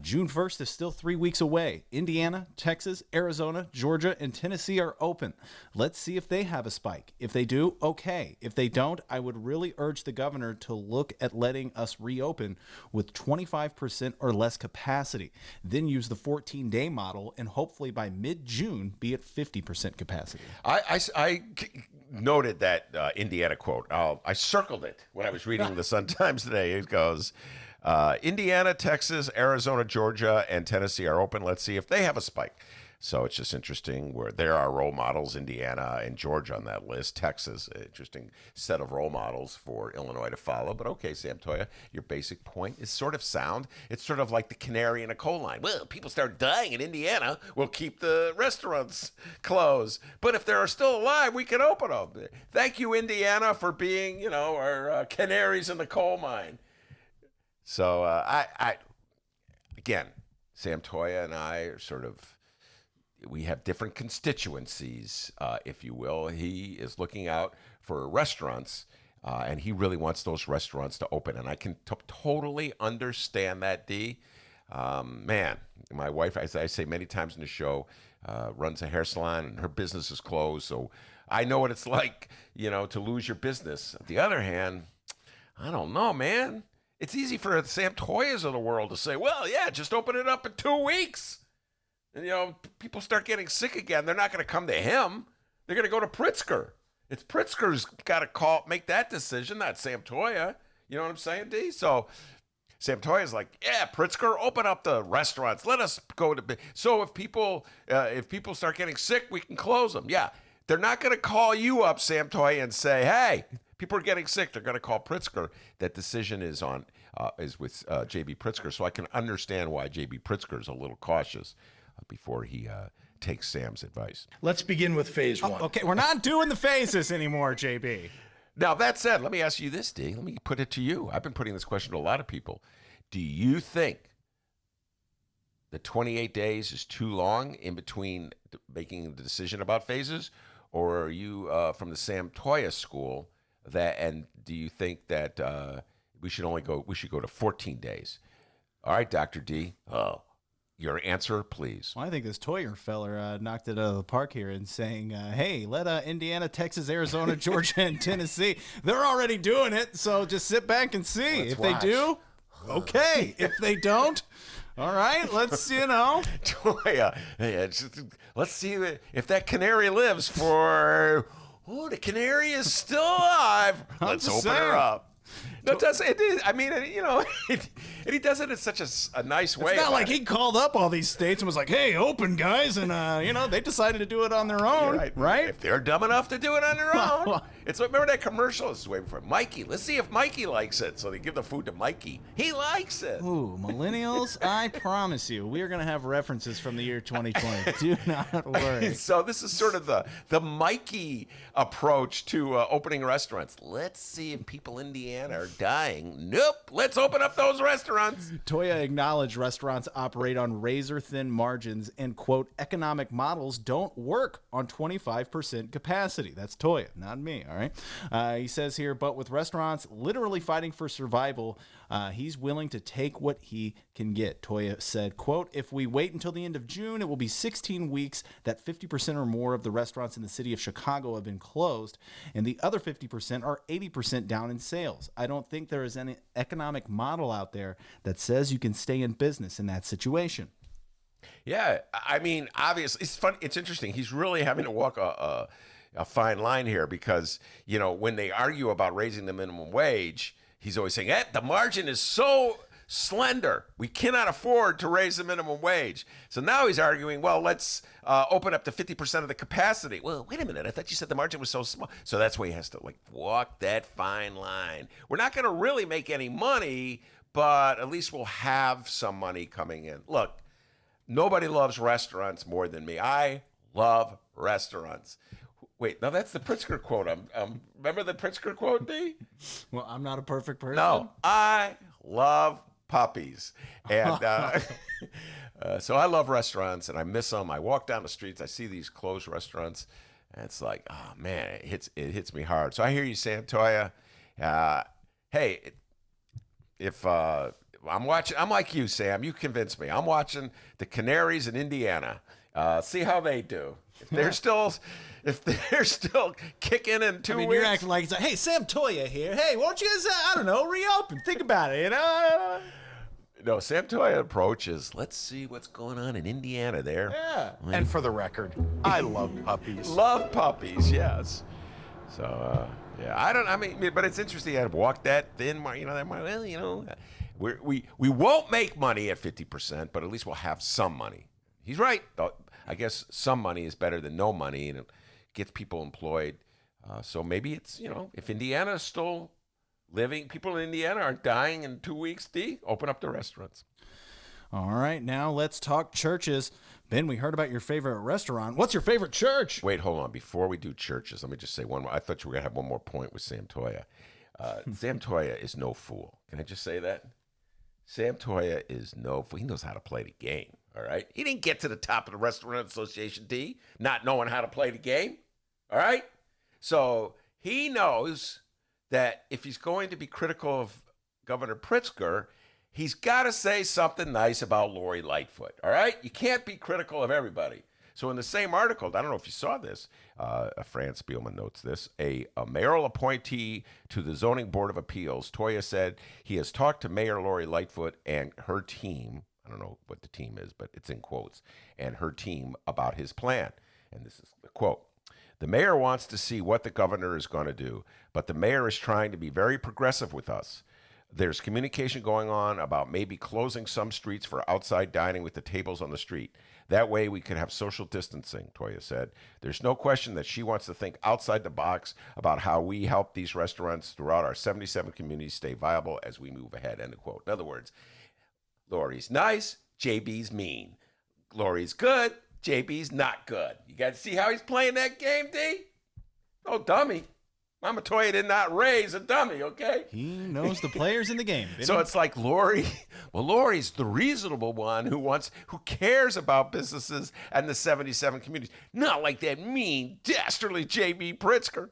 June 1st is still 3 weeks away. Indiana, Texas, Arizona, Georgia, and Tennessee are open. Let's see if they have a spike. If they do, okay. If they don't, I would really urge the governor to look at letting us reopen with 25% or less capacity. Then use the 14-day model and hopefully by mid-June be at 50% capacity. I noted that Indiana quote. I circled it when I was reading the Sun-Times today. It goes, Indiana, Texas, Arizona, Georgia, and Tennessee are open. Let's see if they have a spike. So it's just interesting where there are role models, Indiana and Georgia on that list. Texas, interesting set of role models for Illinois to follow. But okay, Sam Toya, your basic point is sort of sound. It's sort of like the canary in a coal mine. Well, people start dying in Indiana, we'll keep the restaurants closed. But if they're still alive, we can open them. Thank you, Indiana, for being, our canaries in the coal mine. So again, Sam Toya and I are we have different constituencies, if you will. He is looking out for restaurants, and he really wants those restaurants to open. And I can totally understand that, D. Man, my wife, as I say many times in the show, runs a hair salon, and her business is closed. So I know what it's like, to lose your business. On the other hand, I don't know, man. It's easy for the Sam Toyas of the world to say, well, yeah, just open it up in 2 weeks. And, people start getting sick again. They're not going to come to him. They're going to go to Pritzker. It's Pritzker's got to make that decision, not Sam Toya. You know what I'm saying, D? So Sam Toya's like, yeah, Pritzker, open up the restaurants. Let us go to. So if people start getting sick, we can close them. Yeah, they're not going to call you up, Sam Toya, and say, hey, people are getting sick. They're going to call Pritzker. That decision is with J.B. Pritzker. So I can understand why J.B. Pritzker is a little cautious before he takes Sam's advice. Let's begin with phase one. Okay, we're not doing the phases anymore, JB. Now, that said, let me ask you this, D. Let me put it to you. I've been putting this question to a lot of people. Do you think that 28 days is too long in between making the decision about phases? Or are you from the Sam Toya school and do you think that we should go to 14 days? All right, Dr. D. Your answer, please. Well, I think this Toyer feller knocked it out of the park here in saying, hey, let Indiana, Texas, Arizona, Georgia, and Tennessee, they're already doing it, so just sit back and see. Let's if watch. they do, okay. If they don't, all right, let's, Toya, let's see if that canary lives for, the canary is still alive. Let's open her up. No, it does. It is. I mean, and he does it in such a nice way. It's not like he called up all these states and was like, "Hey, open, guys," and they decided to do it on their own, right? If they're dumb enough to do it on their own, it's remember that commercial? It's waiting for Mikey. Let's see if Mikey likes it. So they give the food to Mikey. He likes it. Ooh, millennials! I promise you, we are going to have references from the year 2020. Do not worry. So this is sort of the Mikey approach to opening restaurants. Let's see if people in Indiana are dying. Nope. Let's open up those restaurants. Toya acknowledged restaurants operate on razor-thin margins and, quote, economic models don't work on 25% capacity. That's Toya, not me, all right? He says here, but with restaurants literally fighting for survival, he's willing to take what he can get. Toya said, quote, if we wait until the end of June, it will be 16 weeks that 50% or more of the restaurants in the city of Chicago have been closed, and the other 50% are 80% down in sales. I don't think there is any economic model out there that says you can stay in business in that situation. Yeah, I mean, obviously, it's fun. It's interesting. He's really having to walk a fine line here because, when they argue about raising the minimum wage, he's always saying, the margin is so slender. We cannot afford to raise the minimum wage. So now he's arguing, well, let's open up to 50% of the capacity. Well, wait a minute. I thought you said the margin was so small. So that's why he has to walk that fine line. We're not going to really make any money, but at least we'll have some money coming in. Look, nobody loves restaurants more than me. I love restaurants. Wait, now that's the Pritzker quote. Remember the Pritzker quote, D? Well, I'm not a perfect person. No, I love puppies. And so I love restaurants, and I miss them. I walk down the streets, I see these closed restaurants, and it's like, oh, man, it hits me hard. So I hear you, Sam Toya. Hey, if I'm like you, Sam. You convinced me. I'm watching the Canaries in Indiana. See how they do. If they're still kicking in 2 weeks. You're acting like, hey, Sam Toya here. Hey, won't you guys, I don't know, reopen? Think about it, you know? No, Sam Toya approach is, let's see what's going on in Indiana there. Yeah. And for the record, I love puppies. Love puppies, yes. So, yeah, but it's interesting. I'd walk that thin, we won't make money at 50%, but at least we'll have some money. He's right. I guess some money is better than no money, and it gets people employed. So maybe it's, if Indiana is still living, people in Indiana aren't dying in 2 weeks, open up the restaurants. All right, now let's talk churches. Ben, we heard about your favorite restaurant. What's your favorite church? Wait, hold on. Before we do churches, let me just say one more. I thought you were going to have one more point with Sam Toya. Sam Toya is no fool. Can I just say that? Sam Toya is no fool. He knows how to play the game, all right? He didn't get to the top of the Restaurant Association, not knowing how to play the game, all right? So he knows that if he's going to be critical of Governor Pritzker, he's got to say something nice about Lori Lightfoot, all right? You can't be critical of everybody. So in the same article, I don't know if you saw this, Fran Spielman notes this, a mayoral appointee to the Zoning Board of Appeals, Toya said he has talked to Mayor Lori Lightfoot and her team, I don't know what the team is, but it's in quotes, and her team about his plan. And this is the quote. The mayor wants to see what the governor is going to do, but the mayor is trying to be very progressive with us. There's communication going on about maybe closing some streets for outside dining with the tables on the street. That way we could have social distancing, Toya said. There's no question that she wants to think outside the box about how we help these restaurants throughout our 77 communities stay viable as we move ahead, end of quote. In other words, Lori's nice, JB's mean. Lori's good, JB's not good. You got to see how he's playing that game, D? No dummy. Mama Toya did not raise a dummy, okay? He knows the players in the game. So it's like Lori. Well, Lori's the reasonable one who cares about businesses and the 77 communities. Not like that mean, dastardly J.B. Pritzker.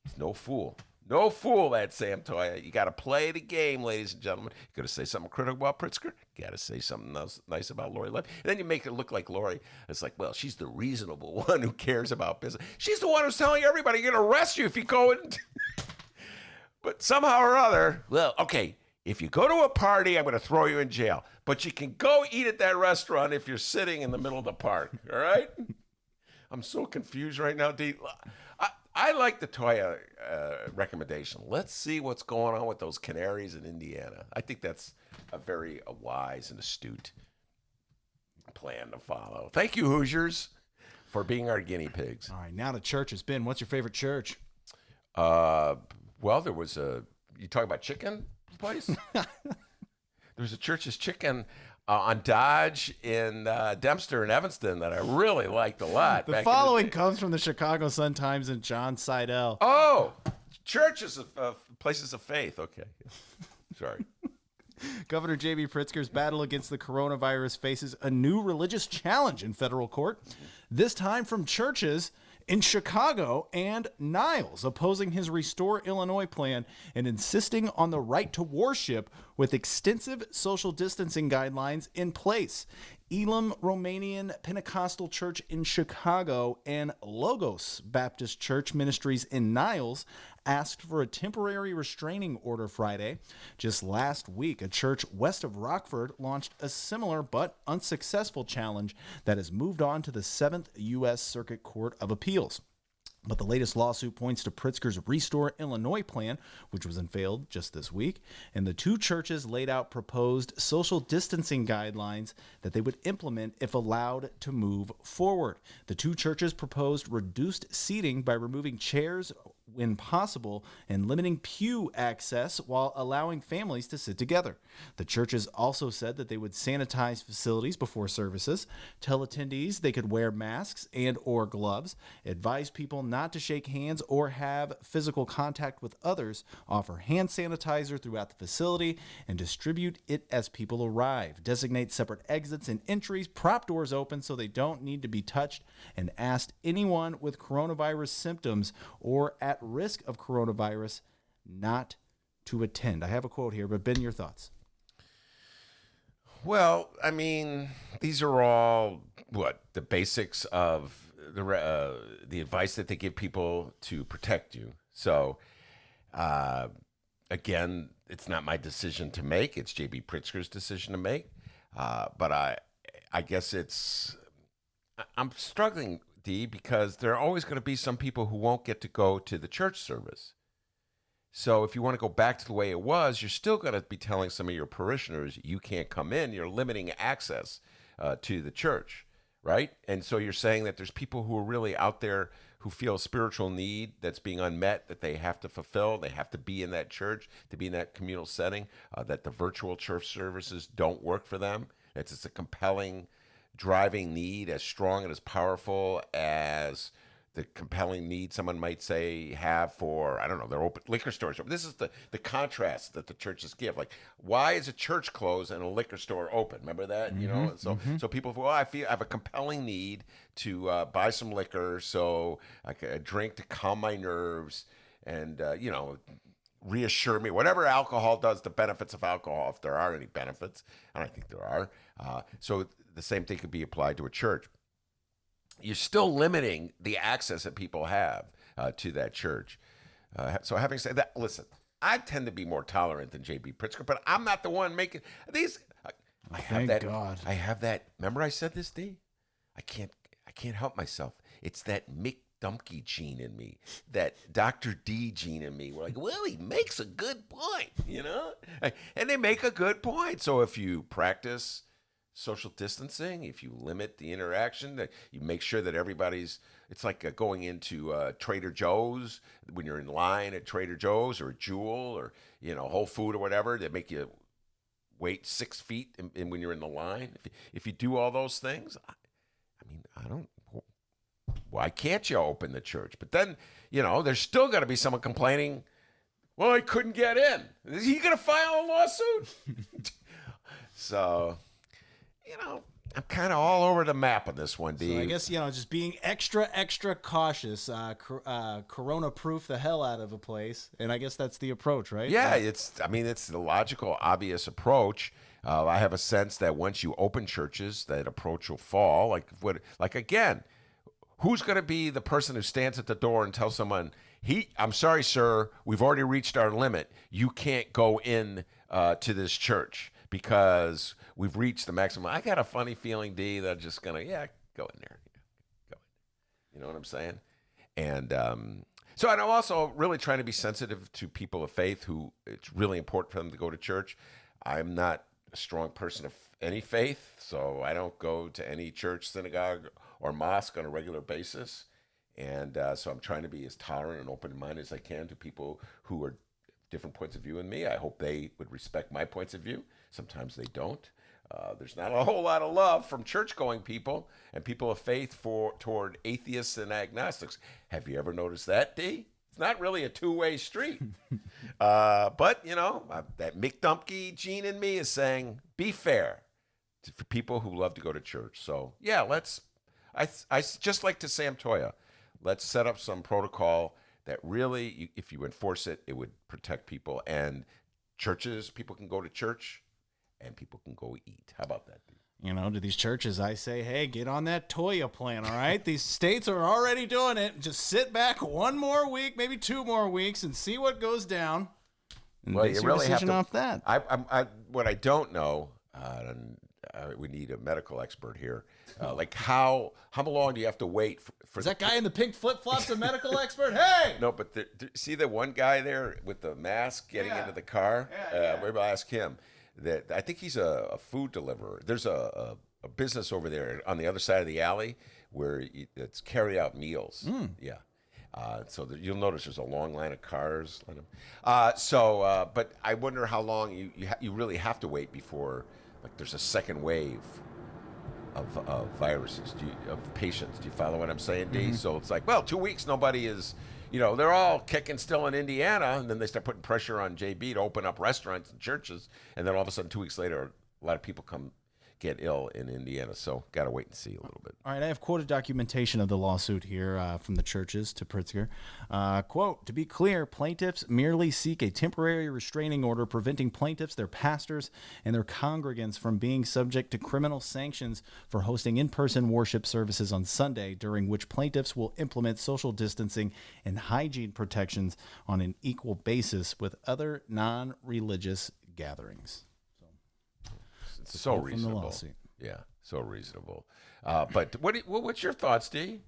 He's no fool. No fool, that Sam Toya. You got to play the game, ladies and gentlemen. You got to say something critical about Pritzker. You got to say something nice about Lori Lightfoot. And then you make it look like Lori. It's like, well, she's the reasonable one who cares about business. She's the one who's telling everybody you're going to arrest you if you go in. But somehow or other, well, okay, if you go to a party, I'm going to throw you in jail. But you can go eat at that restaurant if you're sitting in the middle of the park, all right? I'm so confused right now, D. I like the Toya recommendation. Let's see what's going on with those Canaries in Indiana. I think that's a very wise and astute plan to follow. Thank you, Hoosiers, for being our guinea pigs. All right, now to churches. Ben, what's your favorite church? Well, there was you talk about chicken place? There was a Church's Chicken on Dodge in Dempster and Evanston that I really liked a lot. The following comes from the Chicago Sun-Times and John Seidel. Oh, churches, places of faith. Okay. Sorry. Governor J.B. Pritzker's battle against the coronavirus faces a new religious challenge in federal court, this time from churches in Chicago and Niles, opposing his Restore Illinois plan and insisting on the right to worship with extensive social distancing guidelines in place. Elam Romanian Pentecostal Church in Chicago and Logos Baptist Church Ministries in Niles asked for a temporary restraining order Friday. Just last week, a church west of Rockford launched a similar but unsuccessful challenge that has moved on to the 7th U.S. Circuit Court of Appeals. But the latest lawsuit points to Pritzker's Restore Illinois plan, which was unveiled just this week, and the two churches laid out proposed social distancing guidelines that they would implement if allowed to move forward. The two churches proposed reduced seating by removing chairs when possible and limiting pew access while allowing families to sit together. The churches also said that they would sanitize facilities before services, tell attendees they could wear masks and or gloves, advise people not to shake hands or have physical contact with others, offer hand sanitizer throughout the facility, and distribute it as people arrive, designate separate exits and entries, prop doors open so they don't need to be touched, and asked anyone with coronavirus symptoms or at risk of coronavirus not to attend. I have a quote here, but Ben, your thoughts? Well, I mean, these are all the basics of the advice that they give people to protect you. So, again, it's not my decision to make. It's J.B. Pritzker's decision to make. But I guess I'm struggling, D, because there are always going to be some people who won't get to go to the church service. So if you want to go back to the way it was, you're still going to be telling some of your parishioners you can't come in. You're limiting access to the church, right? And so you're saying that there's people who are really out there who feel a spiritual need that's being unmet, that they have to fulfill. They have to be in that church, to be in that communal setting, that the virtual church services don't work for them. It's just a compelling, driving need, as strong and as powerful as the compelling need someone might say have for, I don't know, their open liquor stores. This is the contrast that the churches give. Like, why is a church closed and a liquor store open? Remember that? You know, so people, well, I have a compelling need to buy some liquor so I can drink to calm my nerves and reassure me. Whatever alcohol does, the benefits of alcohol, if there are any benefits, and I think there are. So the same thing could be applied to a church. You're still limiting the access that people have to that church. So having said that, listen, I tend to be more tolerant than J.B. Pritzker, but I'm not the one making these. I have that. Remember I said this, D? I can't help myself. It's that Mick Dumke gene in me, that Dr. D gene in me. We're like, well, he makes a good point, and they make a good point. So if you practice social distancing, if you limit the interaction, that you make sure that it's like going into Trader Joe's, when you're in line at Trader Joe's or Jewel or Whole Food or whatever, they make you wait 6 feet and when you're in the line. If you do all those things, why can't you open the church? But then, there's still going to be someone complaining, well, I couldn't get in. Is he going to file a lawsuit? So, I'm kind of all over the map on this one, D. So I guess, just being extra cautious, corona-proof the hell out of a place. And I guess that's the approach, right? Yeah, it's the logical, obvious approach. I have a sense that once you open churches, that approach will fall. Like again, who's going to be the person who stands at the door and tells someone, I'm sorry, sir, we've already reached our limit. You can't go in to this church because we've reached the maximum. I got a funny feeling, D, that I'm just going to, go in there. Go in. You know what I'm saying? And so I'm also really trying to be sensitive to people of faith who it's really important for them to go to church. I'm not a strong person of any faith, so I don't go to any church, synagogue, or mosque on a regular basis. And so I'm trying to be as tolerant and open-minded as I can to people who are different points of view than me. I hope they would respect my points of view. Sometimes they don't. There's not a whole lot of love from church-going people and people of faith toward atheists and agnostics. Have you ever noticed that, D? It's not really a two-way street. But, that Mick Dumke gene in me is saying, be fair for people who love to go to church. So, yeah, I just like to Sam Toya, let's set up some protocol that really, if you enforce it, it would protect people. And churches, people can go to church and people can go eat. How about that? To these churches, I say, hey, get on that Toya plan, all right? These states are already doing it. Just sit back one more week, maybe 2 more weeks, and see what goes down. And well, you really have to. Off that. What I don't know, and we need a medical expert here. Like how long do you have to wait for Is that guy in the pink flip-flops a medical expert? Hey! No, but see the one guy there with the mask getting into the car? Maybe I'll ask him. That I think he's a food deliverer. There's a business over there on the other side of the alley where it's carry-out meals. Yeah. So you'll notice there's a long line of cars. But I wonder how long you really have to wait before like there's a second wave of viruses, of patients. Do you follow what I'm saying, D? So it's like, well, 2 weeks, nobody is, they're all kicking still in Indiana, and then they start putting pressure on JB to open up restaurants and churches, and then all of a sudden 2 weeks later, a lot of people get ill in Indiana, so got to wait and see a little bit. All right, I have quoted documentation of the lawsuit here from the churches to Pritzker. Quote, to be clear, plaintiffs merely seek a temporary restraining order preventing plaintiffs, their pastors, and their congregants from being subject to criminal sanctions for hosting in-person worship services on Sunday, during which plaintiffs will implement social distancing and hygiene protections on an equal basis with other non-religious gatherings. It's so reasonable. Yeah, so reasonable. But what's your thoughts, D?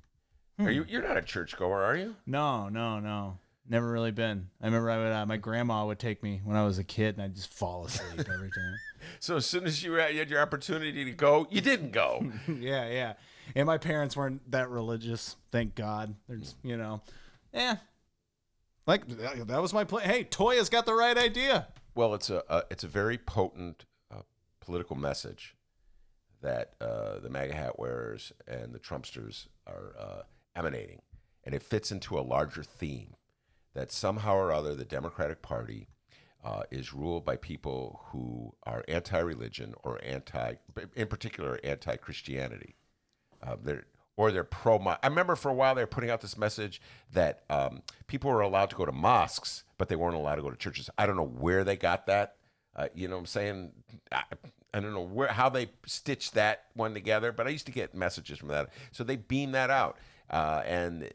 You're not a churchgoer, are you? No. Never really been. I remember my grandma would take me when I was a kid, and I'd just fall asleep every time. So as soon as you had your opportunity to go, you didn't go. Yeah. And my parents weren't that religious, thank God. They're just, like that was my plan. Hey, Toya's got the right idea. Well, it's a very potent political message that the MAGA hat wearers and the Trumpsters are emanating. And it fits into a larger theme that somehow or other the Democratic Party is ruled by people who are anti-religion or in particular, anti-Christianity. They're pro. I remember for a while they were putting out this message that people were allowed to go to mosques, but they weren't allowed to go to churches. I don't know where they got that. You know what I'm saying? I don't know how they stitched that one together, but I used to get messages from that. So they beam that out. And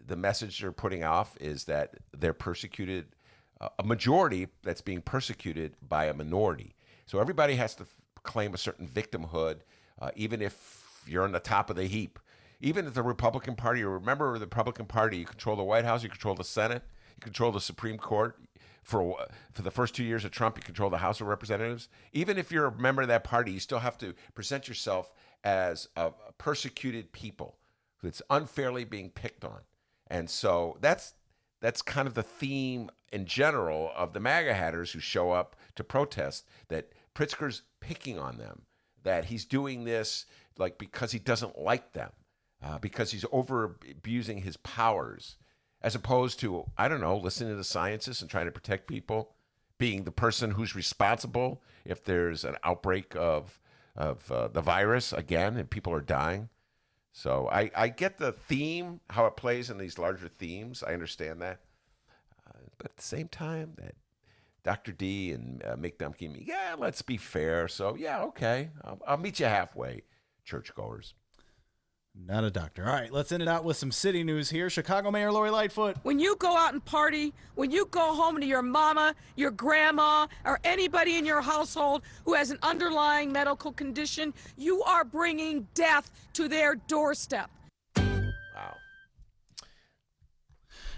the message they're putting off is that they're persecuted, a majority that's being persecuted by a minority. So everybody has to claim a certain victimhood, even if you're on the top of the heap. Even if the Republican Party, remember the Republican Party, you control the White House, you control the Senate, you control the Supreme Court. For the first 2 years of Trump, you control the House of Representatives. Even if you're a member of that party, you still have to present yourself as a persecuted people that's unfairly being picked on. And so that's kind of the theme in general of the MAGA hatters who show up to protest, that Pritzker's picking on them, that he's doing this like because he doesn't like them, because he's over abusing his powers. As opposed to, I don't know, listening to the scientists and trying to protect people, being the person who's responsible if there's an outbreak of the virus again and people are dying. So I get the theme, how it plays in these larger themes. I understand that. But at the same time, that Dr. D and Mick Dumke, let's be fair. So, okay, I'll meet you halfway, churchgoers. Not a doctor. All right, let's end it out with some city news here. Chicago Mayor Lori Lightfoot. When you go out and party, when you go home to your mama, your grandma, or anybody in your household who has an underlying medical condition, you are bringing death to their doorstep. Wow.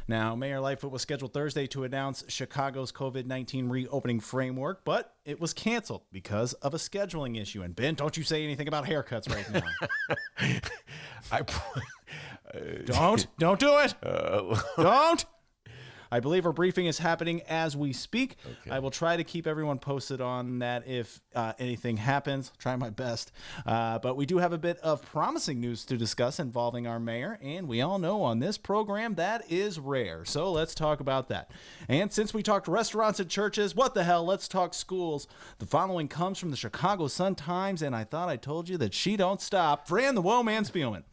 Now, Mayor Lightfoot was scheduled Thursday to announce Chicago's COVID-19 reopening framework, but it was canceled because of a scheduling issue. And Ben, don't you say anything about haircuts right now. Don't do it. Don't. I believe our briefing is happening as we speak. Okay. I will try to keep everyone posted on that if anything happens. I'll try my best. But we do have a bit of promising news to discuss involving our mayor, and we all know on this program that is rare. So let's talk about that. And since we talked restaurants and churches, what the hell, let's talk schools. The following comes from the Chicago Sun-Times, and I thought I told you that she don't stop. Fran the Woman Spielman.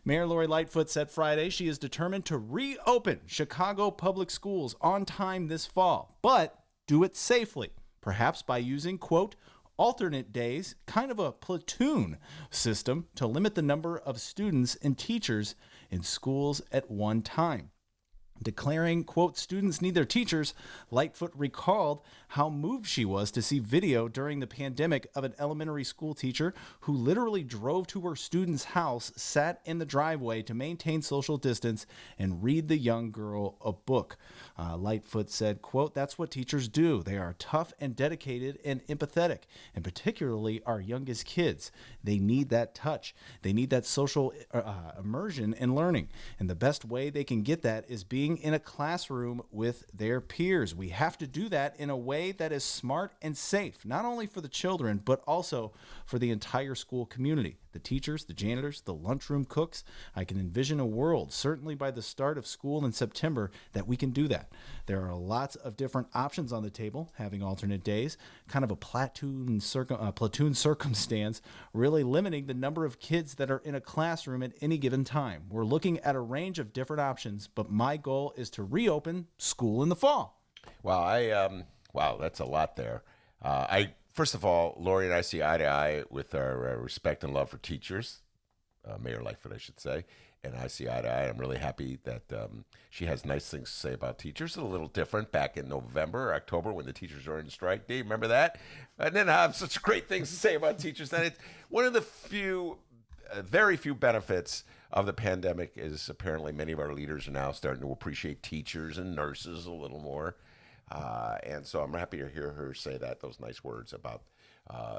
Mayor Lori Lightfoot said Friday she is determined to reopen Chicago public schools on time this fall, but do it safely, perhaps by using, quote, alternate days, kind of a platoon system to limit the number of students and teachers in schools at one time. Declaring, quote, students need their teachers, Lightfoot recalled how moved she was to see video during the pandemic of an elementary school teacher who literally drove to her student's house, sat in the driveway to maintain social distance, and read the young girl a book. Lightfoot said, quote, that's what teachers do. They are tough and dedicated and empathetic, and particularly our youngest kids. They need that touch. They need that social immersion and learning. And the best way they can get that is being in a classroom with their peers. We have to do that in a way that is smart and safe, not only for the children, but also for the entire school community. The teachers, the janitors, the lunchroom cooks. I can envision a world, certainly by the start of school in September, that we can do that. There are lots of different options on the table, having alternate days, kind of a platoon circumstance, really limiting the number of kids that are in a classroom at any given time. We're looking at a range of different options, but my goal is to reopen school in the fall. Well, wow, that's a lot there. First of all, Lori and I see eye to eye with our respect and love for teachers, Mayor Lightfoot, I should say, and I see eye to eye. I'm really happy that she has nice things to say about teachers. It's a little different back in November or October when the teachers were in strike. Do you remember that? And then I have such great things to say about teachers. That it's one of the very few benefits of the pandemic is apparently many of our leaders are now starting to appreciate teachers and nurses a little more. And so I'm happy to hear her say those nice words about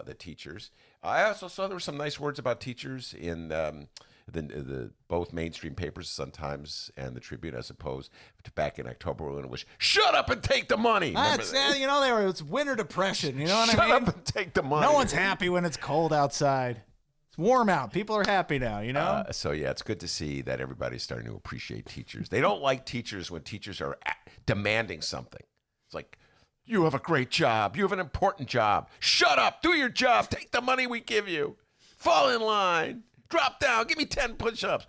the teachers. I also saw there were some nice words about teachers in the both mainstream papers, Sun-Times and the Tribune, as opposed to back in October when it was shut up and take the money. It's winter depression. You know what I mean? Shut up and take the money. No one's happy when it's cold outside. It's warm out. People are happy now, you know? So, yeah, it's good to see that everybody's starting to appreciate teachers. They don't like teachers when teachers are demanding something. It's like, you have a great job. You have an important job. Shut up. Do your job. Take the money we give you. Fall in line. Drop down. Give me 10 push-ups.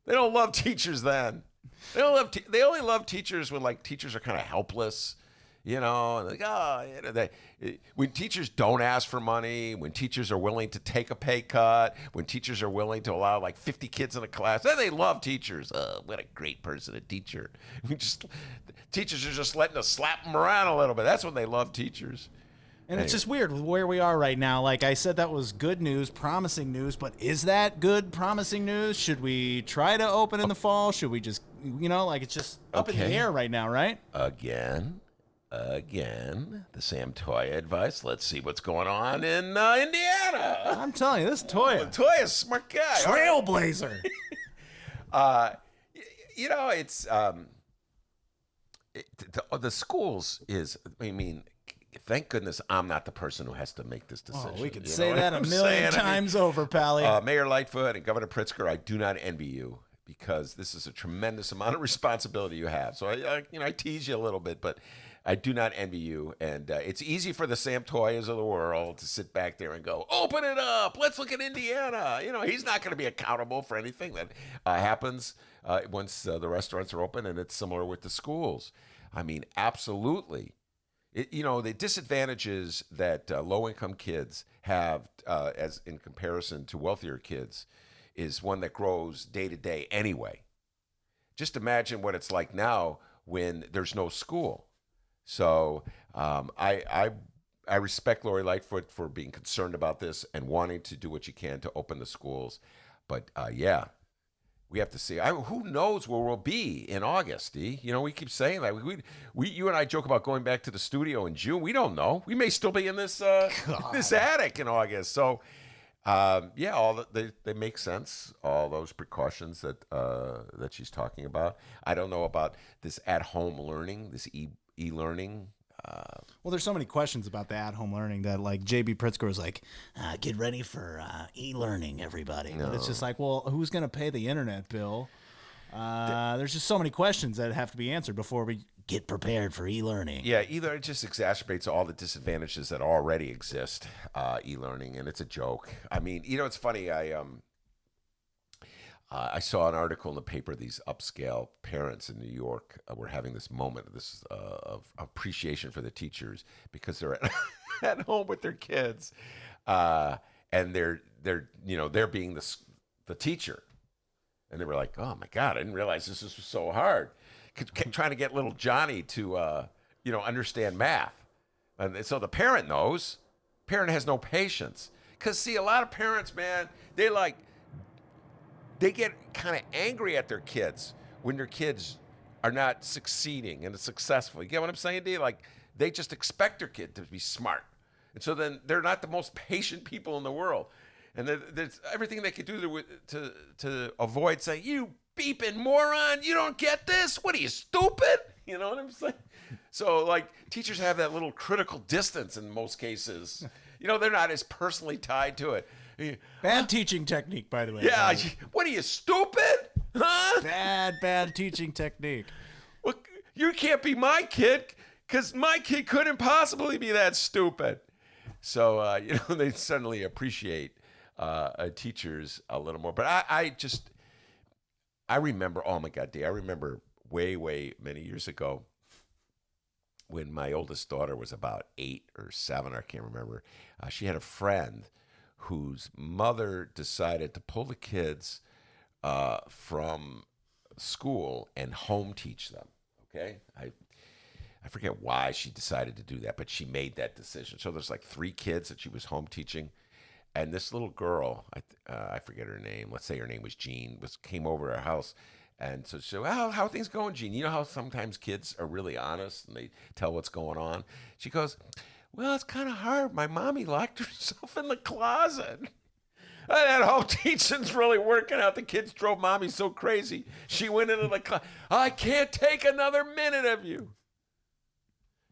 They don't love teachers then. They only love teachers when, like, teachers are kind of helpless. You know, like, when teachers don't ask for money, when teachers are willing to take a pay cut, when teachers are willing to allow like 50 kids in a class, then they love teachers. What a great person, a teacher. Teachers are just letting us slap them around a little bit. That's when they love teachers. And it's just weird with where we are right now. Like I said, that was good news, promising news, but is that good, promising news? Should we try to open in the fall? Should we just, it's just up in the air right now, right? Again, the Sam Toya advice. Let's see what's going on in Indiana. I'm telling you, this Toya. Toya's a smart guy. Trailblazer. It's the schools is, thank goodness I'm not the person who has to make this decision. Oh, we could say that a million times over, Pally. Mayor Lightfoot and Governor Pritzker, I do not envy you because this is a tremendous amount of responsibility you have. So I tease you a little bit, but I do not envy you. And it's easy for the Sam Toyas of the world to sit back there and go, open it up. Let's look at Indiana. He's not going to be accountable for anything that happens once the restaurants are open, and it's similar with the schools. Absolutely. The disadvantages that low-income kids have as in comparison to wealthier kids is one that grows day to day anyway. Just imagine what it's like now when there's no school. So I respect Lori Lightfoot for being concerned about this and wanting to do what you can to open the schools. But we have to see. Who knows where we'll be in August, D? We keep saying that. You and I joke about going back to the studio in June. We don't know. We may still be in this this attic in August. So, they make sense. All those precautions that she's talking about. I don't know about this at-home learning, this e-learning. Well, there's so many questions about the at-home learning that, like, J.B. Pritzker was like, get ready for e-learning, everybody. No. But it's just like, well, who's going to pay the internet bill? There's just so many questions that have to be answered before we get prepared for e-learning. Yeah, either it just exacerbates all the disadvantages that already exist, e-learning, and it's a joke. It's funny. I saw an article in the paper. These upscale parents in New York were having this moment of appreciation for the teachers because they're at home with their kids, and they're being the teacher. And they were like, oh, my God, I didn't realize this was so hard. Trying to get little Johnny to, understand math. And so the parent knows. Parent has no patience. Because, see, a lot of parents, man, they get kind of angry at their kids when their kids are not succeeding and successful. You get what I'm saying, D? Like, they just expect their kid to be smart. And so then they're not the most patient people in the world. And there's everything they could do to avoid saying, you beeping moron, you don't get this? What are you, stupid? You know what I'm saying? So, like, teachers have that little critical distance in most cases. They're not as personally tied to it. Bad teaching technique, by the way. Yeah, what are you, stupid? Huh? Bad teaching technique. Well, you can't be my kid because my kid couldn't possibly be that stupid. So, they suddenly appreciate teachers a little more. But I remember, oh my God, Dave, I remember way many years ago when my oldest daughter was about 8 or 7, I can't remember. She had a friend whose mother decided to pull the kids from school and home teach them. Okay, I forget why she decided to do that, but she made that decision. So there's like 3 kids that she was home teaching, and this little girl, I forget her name. Let's say her name was Jean. Came over to our house, and so she said, "Well, how are things going, Jean? You know how sometimes kids are really honest and they tell what's going on." She goes, "Well, it's kind of hard. My mommy locked herself in the closet." That home teaching's really working out. The kids drove mommy so crazy. She went into the closet. I can't take another minute of you.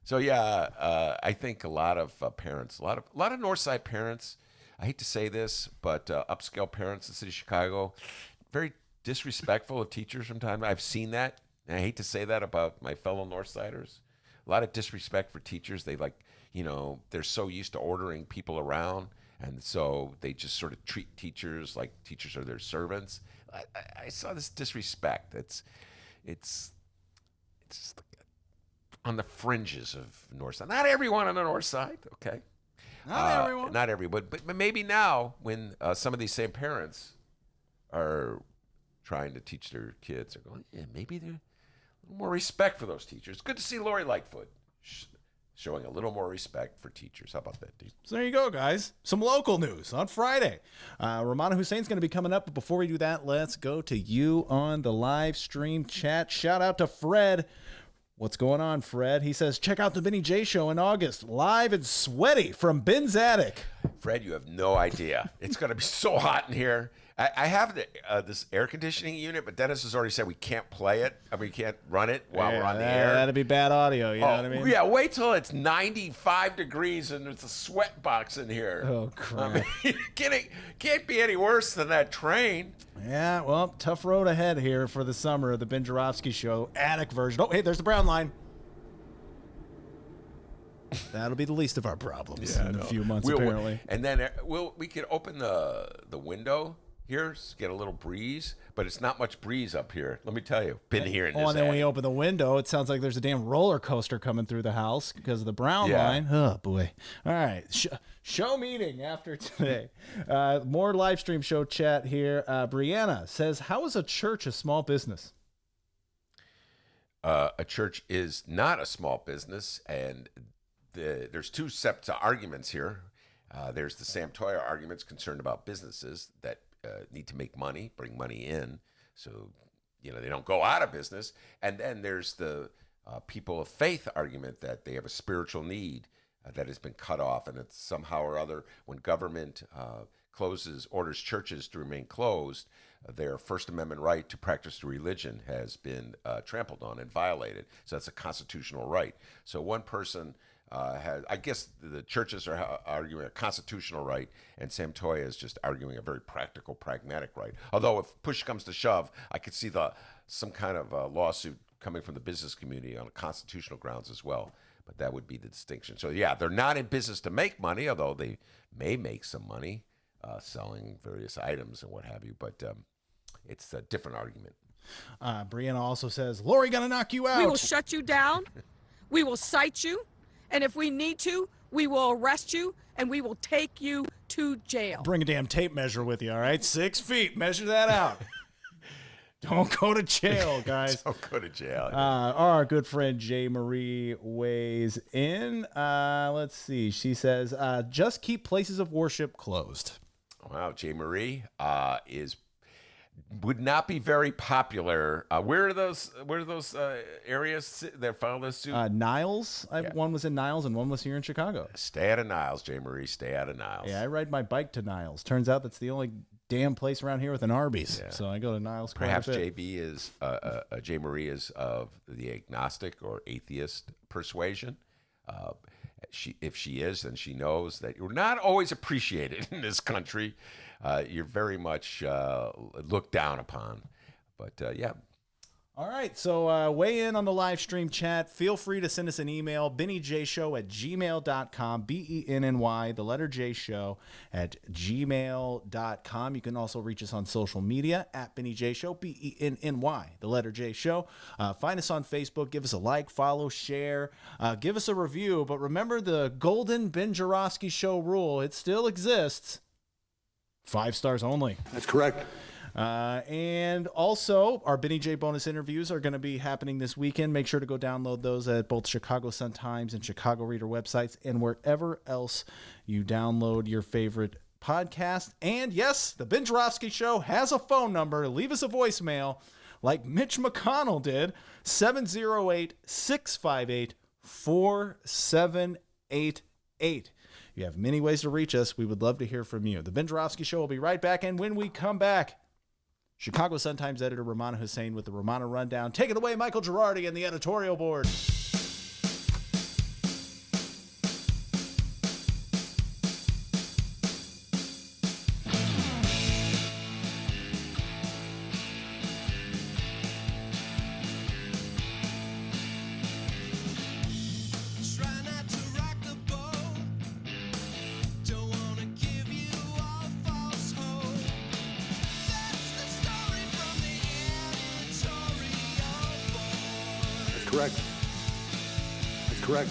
So yeah, I think a lot of parents, a lot of Northside parents. I hate to say this, but upscale parents in the city of Chicago, very disrespectful of teachers from time to time. I've seen that, and I hate to say that about my fellow Northsiders. A lot of disrespect for teachers. They they're so used to ordering people around, and so they just sort of treat teachers like teachers are their servants. I saw this disrespect. It's on the fringes of Northside. Not everyone on the Northside, okay? Not everyone. Not everyone, but maybe now when some of these same parents are trying to teach their kids, they're going, yeah, maybe there's a little more respect for those teachers. Good to see Lori Lightfoot showing a little more respect for teachers. How about that, dude? So there you go, guys. Some local news on Friday. Romana Hussein's going to be coming up, but before we do that, let's go to you on the live stream chat. Shout out to Fred. What's going on, Fred? He says, check out the Vinny J Show in August, live and sweaty from Ben's Attic. Fred, you have no idea. It's going to be so hot in here. I have this air conditioning unit, but Dennis has already said we can't play it. We can't run it while we're on the air. That'd be bad audio, you know what I mean? Yeah, wait till it's 95 degrees and there's a sweat box in here. Oh, crap. Can't be any worse than that train. Yeah, well, tough road ahead here for the summer of the Ben Joravsky Show, attic version. Oh, hey, there's the brown line. That'll be the least of our problems in a few months, apparently. And then we could open the window here, get a little breeze, but it's not much breeze up here. Let me tell you, been here in this. Oh, and then when attic. we open the window, it sounds like there's a damn roller coaster coming through the house because of the brown line. Oh boy! All right, show meeting after today. More live stream show chat here. Brianna says, "How is a church a small business?" A church is not a small business, and there's 2 sets of arguments here. There's the Sam Toya arguments concerned about businesses that need to make money, bring money in, so they don't go out of business. And then there's the people of faith argument that they have a spiritual need that has been cut off, and it's somehow or other when government orders churches to remain closed, their First Amendment right to practice their religion has been trampled on and violated. So that's a constitutional right. So one person I guess the churches are arguing a constitutional right, and Sam Toya is just arguing a very practical, pragmatic right. Although if push comes to shove, I could see some kind of lawsuit coming from the business community on constitutional grounds as well. But that would be the distinction. So yeah, they're not in business to make money, although they may make some money selling various items and what have you. But it's a different argument. Brianna also says, Lori gonna knock you out. We will shut you down. We will cite you. And if we need to, we will arrest you and we will take you to jail. Bring a damn tape measure with you, all right? 6 feet. Measure that out. Don't go to jail, guys. Don't go to jail. Our good friend Jay Marie weighs in. Let's see. She says, just keep places of worship closed. Wow, Jay Marie would not be very popular. Where are those areas that filed this suit? Niles. One was in Niles and one was here in Chicago. Stay out of Niles, Jay Marie. Stay out of Niles. Yeah, I ride my bike to Niles. Turns out that's the only damn place around here with an Arby's. Yeah. So I go to Niles quite Perhaps a bit. Jay Marie is of the agnostic or atheist persuasion. If she is, then she knows that you're not always appreciated in this country. You're very much looked down upon. But yeah. All right, so weigh in on the live stream chat. Feel free to send us an email, BennyJShow@gmail.com, BENNY, the letter J Show @gmail.com. You can also reach us on social media @BennyJShow, BENNY, the letter J Show. Find us on Facebook. Give us a like, follow, share. Give us a review. But remember the golden Ben Joravsky Show rule. It still exists. 5 stars only. That's correct. And also, our Benny J bonus interviews are going to be happening this weekend. Make sure to go download those at both Chicago Sun-Times and Chicago Reader websites and wherever else you download your favorite podcast. And yes, the Ben Joravsky Show has a phone number. Leave us a voicemail like Mitch McConnell did, 708-658-4788. You have many ways to reach us. We would love to hear from you. The Ben Joravsky Show will be right back. And when we come back, Chicago Sun-Times editor Romana Hussein with the Romana Rundown. Take it away, Michael Girardi and the editorial board. Correct. That's correct.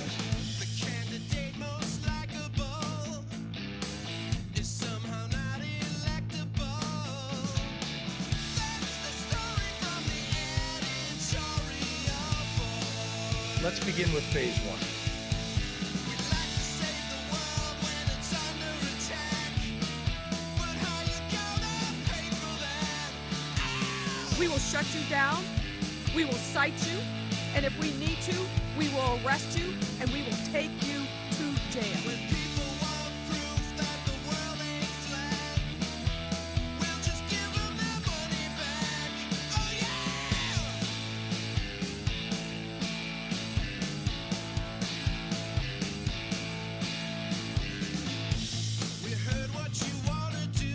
The candidate most likable is somehow not electable. That's the story from the editorial board. Let's begin with phase one. We'd like to save the world when it's under attack, but how you gonna pay for that? We will shut you down. We will cite you. And if we need to, we will arrest you and we will take you to jail. When people want proof that the world ain't flat, we'll just give them their money back. Oh yeah! We heard what you wanna do.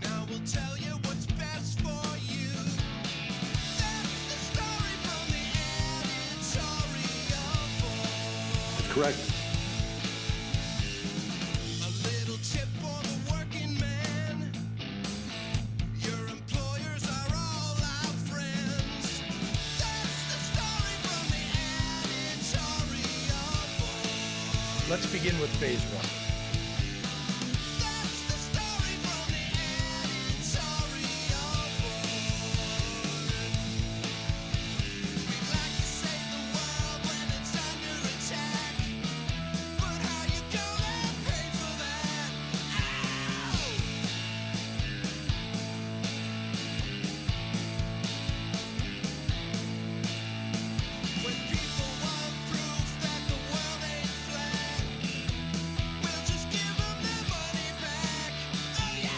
Now we'll tell you what's best for you. Correct. A little tip for the working man. Your employers are all our friends. That's the story from the editorial board. Let's begin with phase one. That's the story from the editorial board. We'd like to save the world when it's under attack. But how you gonna pay for that? Ow! When people want proof that the world ain't flat, we'll just give them their money back. Oh yeah!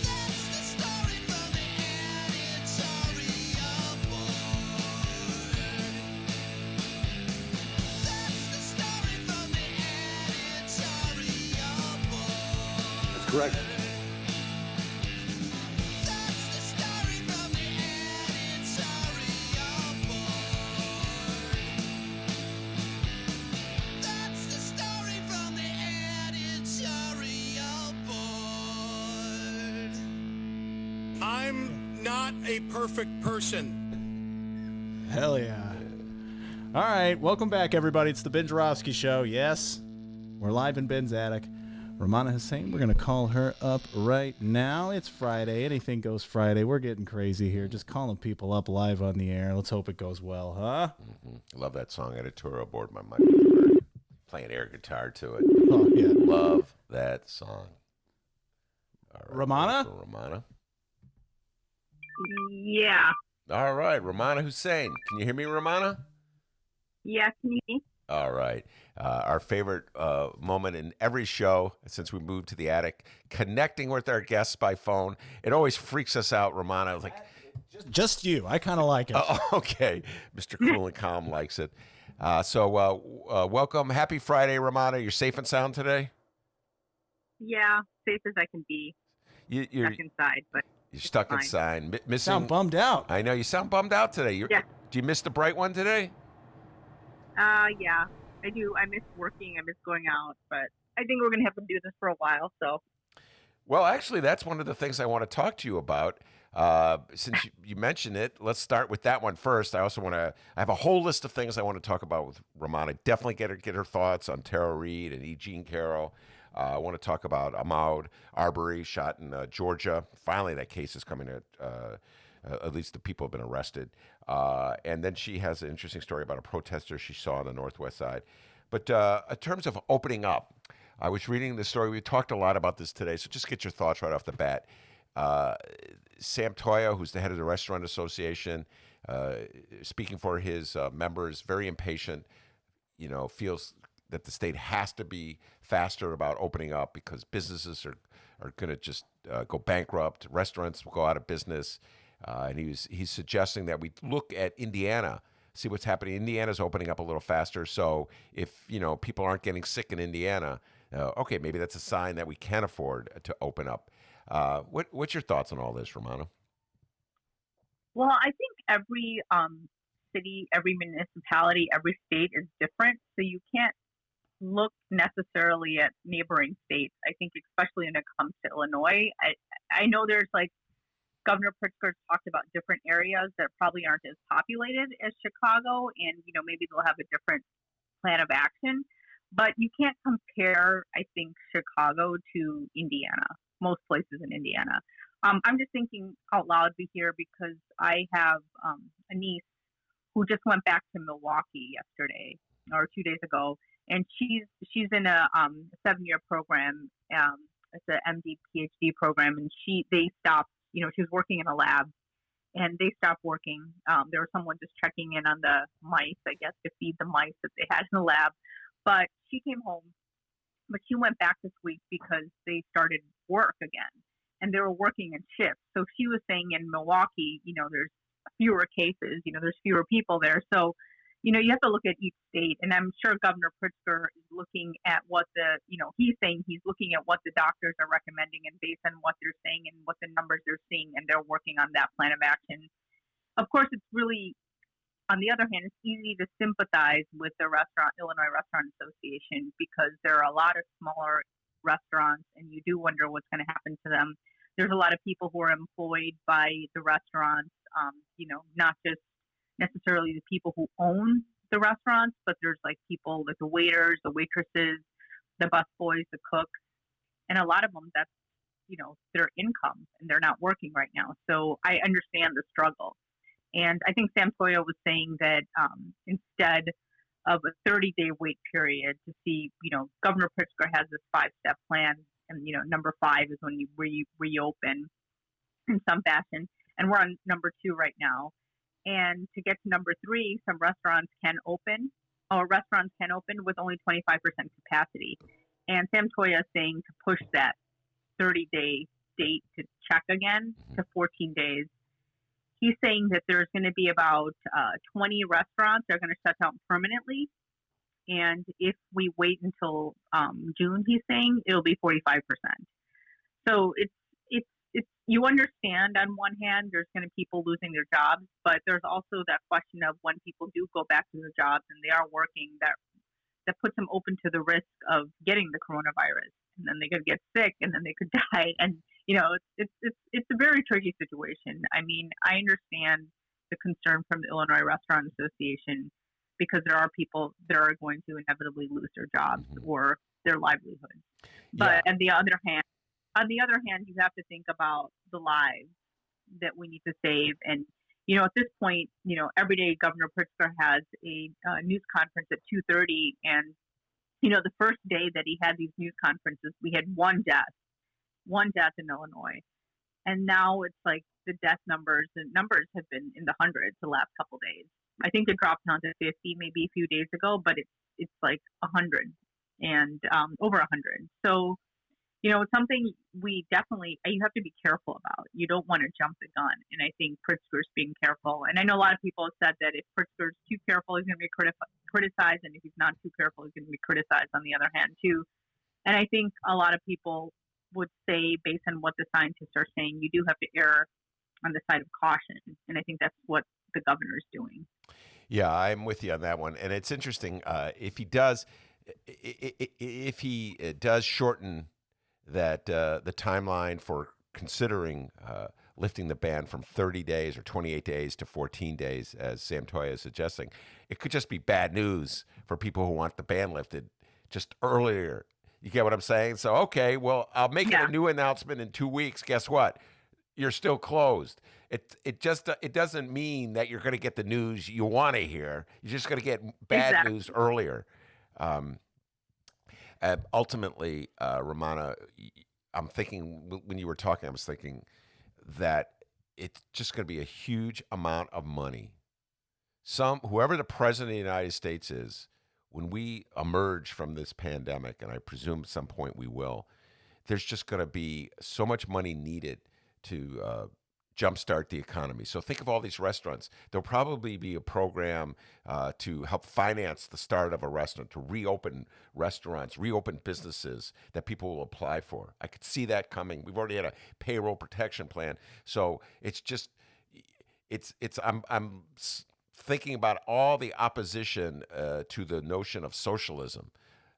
That's the story from the editorial board. That's the story from the editorial board. That's correct. That's the story from the editorial board. That's the story from the editorial board. I'm not a perfect person. Hell yeah. All right, welcome back, everybody. It's the Ben Joravsky Show. Yes, we're live in Ben's attic. Romana Hussein, we're going to call her up right now. It's Friday. Anything goes Friday. We're getting crazy here. Just calling people up live on the air. Let's hope it goes well, huh? I love that song, Editorial Board by Michael Bird. Playing air guitar to it. Oh, yeah. Love that song. All right, Romana? Romana? Yeah. All right, Romana Hussein. Can you hear me, Romana? Yeah, can you hear me? All right. Our favorite moment in every show since we moved to the attic, connecting with our guests by phone. It always freaks us out, Romana. Like, Just you. I kind of like it. okay. Mr. Cool and Calm likes it. So welcome. Happy Friday, Romana. You're safe and sound today? Yeah, safe as I can be. You're Stuck inside, but stuck fine. inside. Missing. Sound bummed out. I know you sound bummed out today. Yeah. Do you miss the bright one today? Yeah, I do. I miss working. I miss going out, but I think we're gonna have to do this for a while. So. Well, actually, that's one of the things I want to talk to you about. Since you mentioned it, let's start with that one first. I also want to. I have a whole list of things I want to talk about with Romana. Definitely get her thoughts on Tara Reid and E. Jean Carroll. I want to talk about Ahmaud Arbery, shot in Georgia. Finally, that case is coming at least the people have been arrested. And then she has an interesting story about a protester she saw on the Northwest side. But in terms of opening up, I was reading the story. We talked a lot about this today, so just get your thoughts right off the bat. Sam Toya, who's the head of the Restaurant Association, speaking for his members, very impatient, feels that the state has to be faster about opening up because businesses are going to just go bankrupt. Restaurants will go out of business. And he's suggesting that we look at Indiana, see what's happening. Indiana's opening up a little faster. So if, people aren't getting sick in Indiana, okay, maybe that's a sign that we can afford to open up. What's your thoughts on all this, Romana? Well, I think every city, every municipality, every state is different. So you can't look necessarily at neighboring states. I think especially when it comes to Illinois, I know there's Governor Pritzker talked about different areas that probably aren't as populated as Chicago, and maybe they'll have a different plan of action. But you can't compare, I think, Chicago to Indiana, most places in Indiana. I'm just thinking out loud here because I have a niece who just went back to Milwaukee yesterday or 2 days ago, and she's in a 7-year program. It's an MD PhD program, and they stopped. She was working in a lab, and they stopped working. There was someone just checking in on the mice, I guess, to feed the mice that they had in the lab. But she came home, but she went back this week because they started work again, and they were working in shifts. So she was saying in Milwaukee, there's fewer cases, there's fewer people there. So, you have to look at each state, and I'm sure Governor Pritzker is looking at what he's saying he's looking at what the doctors are recommending, and based on what they're saying and what the numbers they're seeing, and they're working on that plan of action. Of course, it's really, on the other hand, it's easy to sympathize with the Illinois Restaurant Association because there are a lot of smaller restaurants, and you do wonder what's going to happen to them. There's a lot of people who are employed by the restaurants, not just necessarily the people who own the restaurants, but there's people like the waiters, the waitresses, the busboys, the cooks, and a lot of them that's their income, and they're not working right now. So I understand the struggle, and I think Sam Toya was saying that instead of a 30-day wait period to see, Governor Pritzker has this 5-step plan, and number 5 is when you reopen in some fashion, and we're on number 2 right now. And to get to number 3, some restaurants can open with only 25% capacity. And Sam Toya is saying to push that 30-day date to check again to 14 days. He's saying that there's going to be about 20 restaurants that are going to shut down permanently. And if we wait until June, he's saying it'll be 45%. So it's you understand on one hand there's going to be people losing their jobs, but there's also that question of when people do go back to their jobs and they are working, that puts them open to the risk of getting the coronavirus, and then they could get sick, and then they could die. And it's a very tricky situation. I mean, I understand the concern from the Illinois Restaurant Association because there are people that are going to inevitably lose their jobs or their livelihoods. But on the other hand, you have to think about the lives that we need to save. And, at this point, every day Governor Pritzker has a news conference at 2:30. And, the first day that he had these news conferences, we had one death in Illinois. And now it's like the death numbers have been in the hundreds the last couple of days. I think they dropped down to 50 maybe a few days ago, but it's like 100 and over 100. So, it's something you have to be careful about. You don't want to jump the gun. And I think Pritzker's being careful. And I know a lot of people have said that if Pritzker's too careful, he's going to be criticized. And if he's not too careful, he's going to be criticized on the other hand, too. And I think a lot of people would say, based on what the scientists are saying, you do have to err on the side of caution. And I think that's what the governor's doing. Yeah, I'm with you on that one. And it's interesting, if he does shorten that the timeline for considering lifting the ban from 30 days or 28 days to 14 days, as Sam Toya is suggesting, it could just be bad news for people who want the ban lifted just earlier. You get what I'm saying? So, okay, well, I'll make it a new announcement in 2 weeks. Guess what? You're still closed. It doesn't mean that you're going to get the news you want to hear. You're just going to get bad news earlier. Ultimately, Romana, I'm thinking when you were talking, I was thinking that it's just going to be a huge amount of money. Whoever the president of the United States is, when we emerge from this pandemic, and I presume at some point we will, there's just going to be so much money needed to jumpstart the economy. So think of all these restaurants. There'll probably be a program to help finance the start of a restaurant, to reopen restaurants, reopen businesses that people will apply for. I could see that coming. We've already had a payroll protection plan. So I'm thinking about all the opposition to the notion of socialism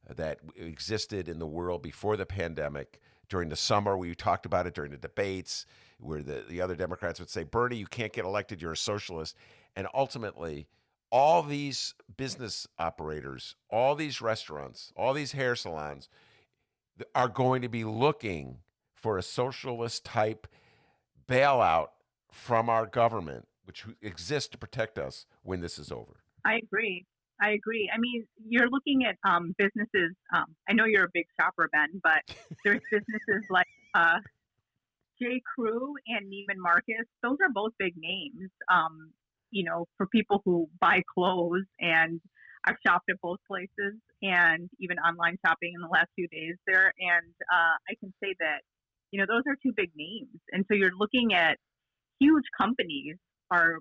that existed in the world before the pandemic. During the summer, we talked about it during the debates, where the other Democrats would say, Bernie, you can't get elected, you're a socialist. And ultimately, all these business operators, all these restaurants, all these hair salons are going to be looking for a socialist type bailout from our government, which exists to protect us when this is over. I agree. I mean, you're looking at businesses. I know you're a big shopper, Ben, but there's businesses like J. Crew and Neiman Marcus. Those are both big names, for people who buy clothes. And I've shopped at both places and even online shopping in the last few days there. And I can say that, those are two big names. And so you're looking at huge companies are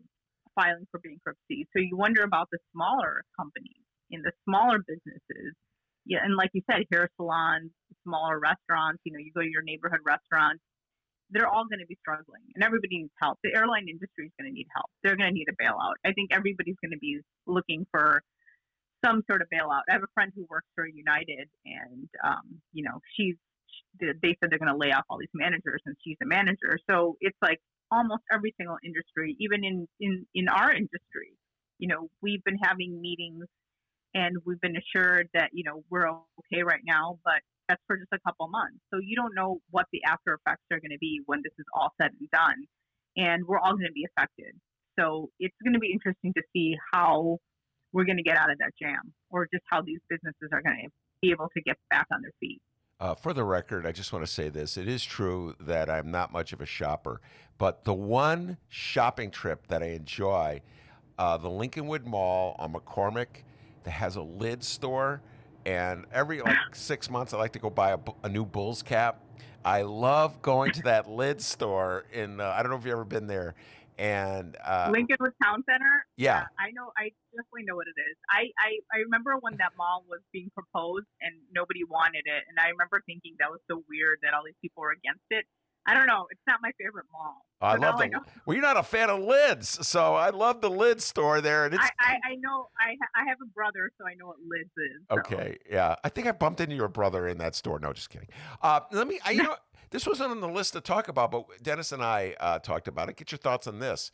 filing for bankruptcy. So you wonder about the smaller companies in the smaller businesses. Yeah, and like you said, hair salons, smaller restaurants, you go to your neighborhood restaurants, they're all going to be struggling and everybody needs help. The airline industry is going to need help. They're going to need a bailout. I think everybody's going to be looking for some sort of bailout. I have a friend who works for United and, they said they're going to lay off all these managers and she's a manager. So it's like, almost every single industry, even in our industry, we've been having meetings and we've been assured that, we're okay right now, but that's for just a couple months. So you don't know what the after effects are going to be when this is all said and done. And we're all going to be affected. So it's going to be interesting to see how we're going to get out of that jam or just how these businesses are going to be able to get back on their feet. For the record, I just want to say this. It is true that I'm not much of a shopper, but the one shopping trip that I enjoy, the Lincolnwood Mall on McCormick that has a lid store, and every 6 months I like to go buy a new Bulls cap. I love going to that lid store in, I don't know if you've ever been there. And Lincolnwood Town Center. Yeah, I know. I definitely know what it is. I remember when that mall was being proposed and nobody wanted it, and I remember thinking that was so weird that all these people were against it. I don't know. It's not my favorite mall. I love the. Well, you're not a fan of lids, so I love the lid store there. And it's. I know. I have a brother, so I know what lids is. So. Okay. Yeah, I think I bumped into your brother in that store. No, just kidding. This wasn't on the list to talk about, but Dennis and I talked about it. Get your thoughts on this.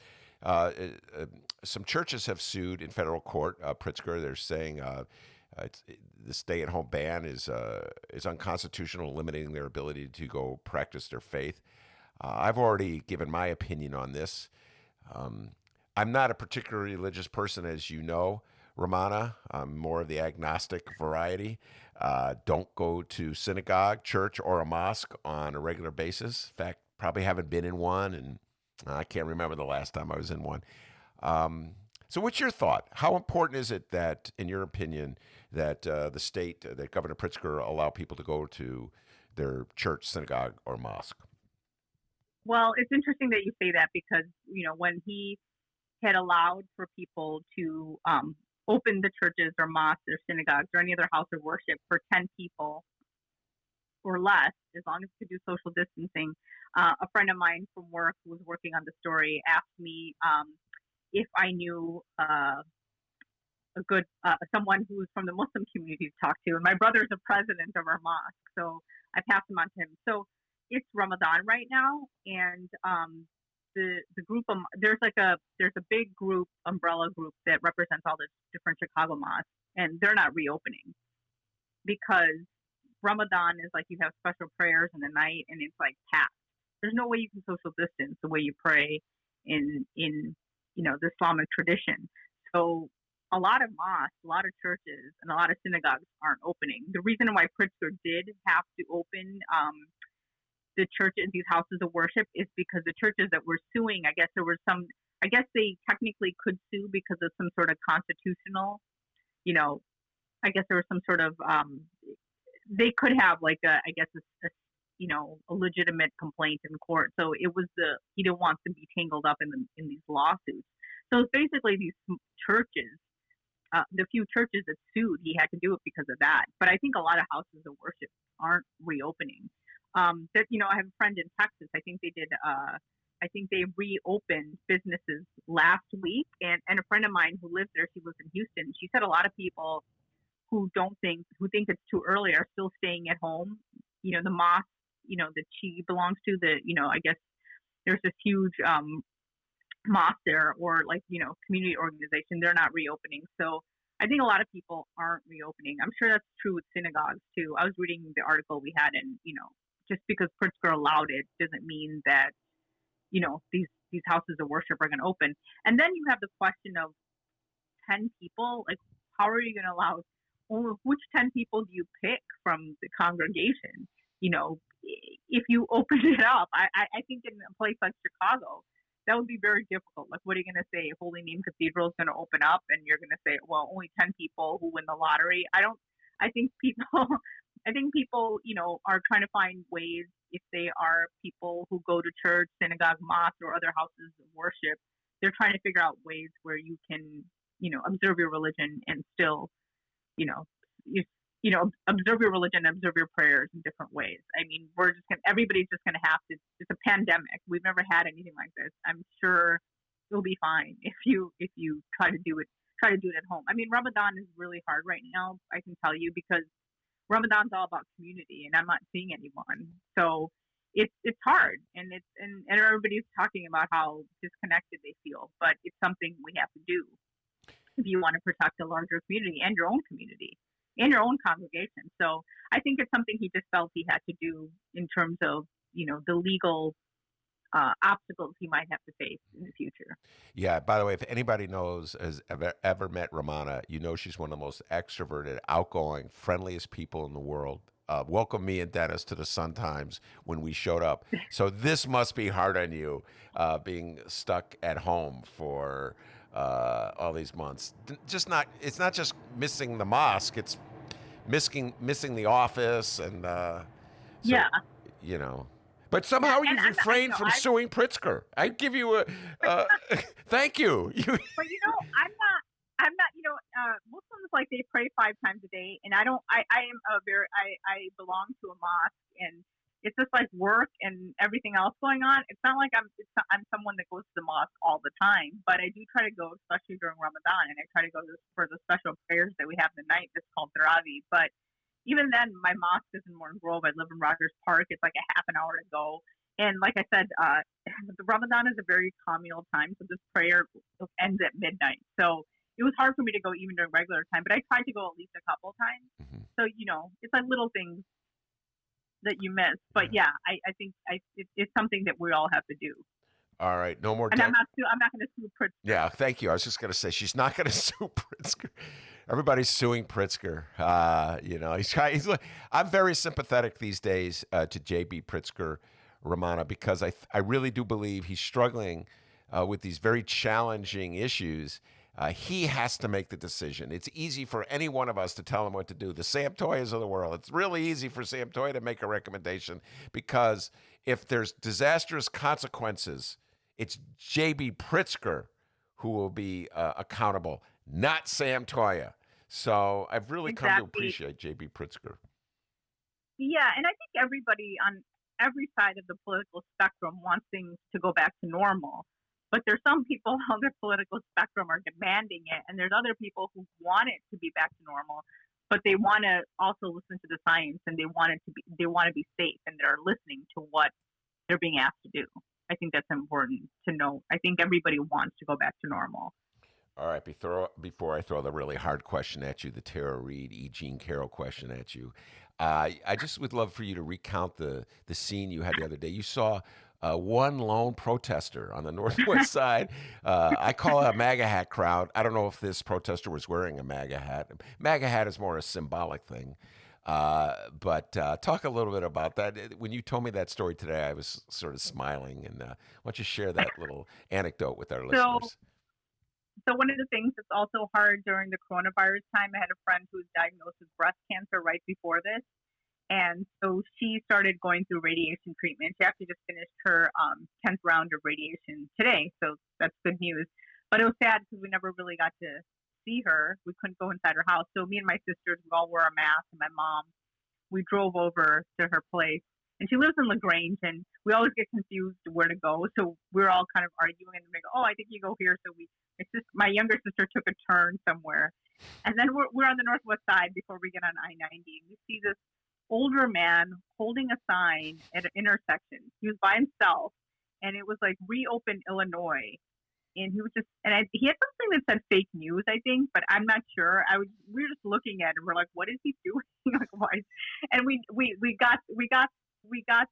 some churches have sued in federal court Pritzker. They're saying the stay-at-home ban is unconstitutional, limiting their ability to go practice their faith. I've already given my opinion on this. I'm not a particularly religious person, as you know, Romana. I'm more of the agnostic variety. Don't go to synagogue, church, or a mosque on a regular basis. In fact, probably haven't been in one, and I can't remember the last time I was in one. So what's your thought? How important is it that, in your opinion, that the state, that Governor Pritzker allow people to go to their church, synagogue, or mosque? Well, it's interesting that you say that because, when he had allowed for people to open the churches or mosques or synagogues or any other house of worship for 10 people or less, as long as you could do social distancing, a friend of mine from work who was working on the story asked me if I knew a good someone who's from the Muslim community to talk to. And my brother's the president of our mosque, so I passed him on to him. So it's Ramadan right now, and the group there's a big group, umbrella group that represents all the different Chicago mosques, and they're not reopening because Ramadan is like you have special prayers in the night, and it's like packed. There's no way you can social distance the way you pray in the Islamic tradition. So a lot of mosques, a lot of churches, and a lot of synagogues aren't opening. The reason why Pritzker did have to open the churches, these houses of worship, is because the churches that were suing, I guess they technically could sue because of some sort of constitutional, I guess there was some sort of, they could have like a legitimate complaint in court. So it was he didn't want to be tangled up in these lawsuits. So it's basically these churches, the few churches that sued, he had to do it because of that. But I think a lot of houses of worship aren't reopening. I have a friend in Texas. I think they did. I think they reopened businesses last week, and a friend of mine who lives there, she lives in Houston. She said a lot of people who think it's too early are still staying at home. The mosque, that she belongs to, I guess there's this huge mosque there, or community organization. They're not reopening. So I think a lot of people aren't reopening. I'm sure that's true with synagogues too. I was reading the article we had, and just because Pritzker allowed it doesn't mean that these houses of worship are going to open. And then you have the question of 10 people. Like, how are you going to allow? Which 10 people do you pick from the congregation? If you open it up, I think in a place like Chicago, that would be very difficult. Like, what are you going to say? Holy Name Cathedral is going to open up, and you're going to say, well, only 10 people who win the lottery. I think people, are trying to find ways, if they are people who go to church, synagogue, mosque, or other houses of worship, they're trying to figure out ways where you can, observe your religion and still, observe your religion, observe your prayers in different ways. I mean, everybody's just going to have to, it's a pandemic. We've never had anything like this. I'm sure it'll be fine if you try to do it at home. I mean, Ramadan is really hard right now, I can tell you, because Ramadan's all about community, and I'm not seeing anyone. So it's hard, and everybody's talking about how disconnected they feel, but it's something we have to do if you want to protect a larger community and your own community and your own congregation. So I think it's something he just felt he had to do in terms of, the legal obstacles he might have to face in the future. Yeah, by the way, if anybody has ever met Romana, she's one of the most extroverted, outgoing, friendliest people in the world. Welcome me and Dennis to the Sun Times when we showed up. So this must be hard on you, being stuck at home for all these months. It's not just missing the mosque, it's missing the office, and But somehow you've refrained from suing Pritzker. I give you a thank you. But I'm not. Muslims, like, they pray 5 times a day, and I belong to a mosque, and it's just like work and everything else going on. It's not like I'm someone that goes to the mosque all the time, but I do try to go, especially during Ramadan, and I try to go for the special prayers that we have in the night. That's called Tarawih. But even then, my mosque is in Morton Grove. I live in Rogers Park. It's like a half an hour to go. And like I said, the Ramadan is a very communal time, so this prayer ends at midnight. So it was hard for me to go even during regular time, but I tried to go at least a couple times. Mhm. So it's like little things that you miss. But yeah, I think it's something that we all have to do. All right, no more. And I'm not going to sue Pritzker. Yeah, thank you. I was just going to say she's not going to sue Pritzker. Everybody's suing Pritzker. He's trying. I'm very sympathetic these days to JB Pritzker, Romana, because I really do believe he's struggling with these very challenging issues. He has to make the decision. It's easy for any one of us to tell him what to do. The Sam Toyas of the world. It's really easy for Sam Toya to make a recommendation because if there's disastrous consequences, it's J.B. Pritzker who will be accountable, not Sam Toya. So I've really come to appreciate J.B. Pritzker. Yeah, and I think everybody on every side of the political spectrum wants things to go back to normal. But there's some people on the political spectrum are demanding it, and there's other people who want it to be back to normal, but they want to also listen to the science, and they want to be safe, and they're listening to what they're being asked to do. I think that's important to know. I think everybody wants to go back to normal. All right, before I throw the really hard question at you, the Tara Reid, E. Jean Carroll question at you, I just would love for you to recount the scene you had the other day. You saw one lone protester on the northwest side. I call it a MAGA hat crowd. I don't know if this protester was wearing a MAGA hat. MAGA hat is more a symbolic thing. But talk a little bit about that. When you told me that story today, I was sort of smiling. And why don't you share that little anecdote with our listeners? So one of the things that's also hard during the coronavirus time, I had a friend who was diagnosed with breast cancer right before this. And so she started going through radiation treatment. She actually just finished her 10th round of radiation today. So that's good news. But it was sad because we never really got to see her. We couldn't go inside her house. So me and my sisters, we all wore a mask, and my mom, we drove over to her place. And she lives in LaGrange, and we always get confused where to go. So we're all kind of arguing, and we go, "Oh, I think you go here." So my younger sister took a turn somewhere, and then we're on the northwest side before we get on I-90. And we see this older man holding a sign at an intersection. He was by himself, and it was like "Reopen Illinois." And he was he had something that said fake news, I think, but I'm not sure. We were just looking at him. We're like, "What is he doing?" Like, why? And we got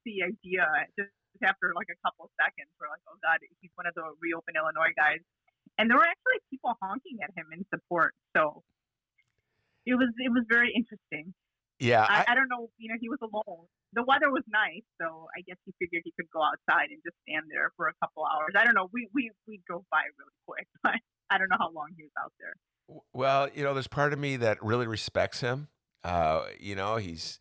the idea just after like a couple of seconds. We're like, "Oh God, he's one of the Reopen Illinois guys." And there were actually people honking at him in support. So it was very interesting. Yeah, I don't know. He was alone. The weather was nice, so I guess he figured he could go outside and just stand there for a couple hours. I don't know. We drove by really quick, but I don't know how long he was out there. Well, there's part of me that really respects him. He's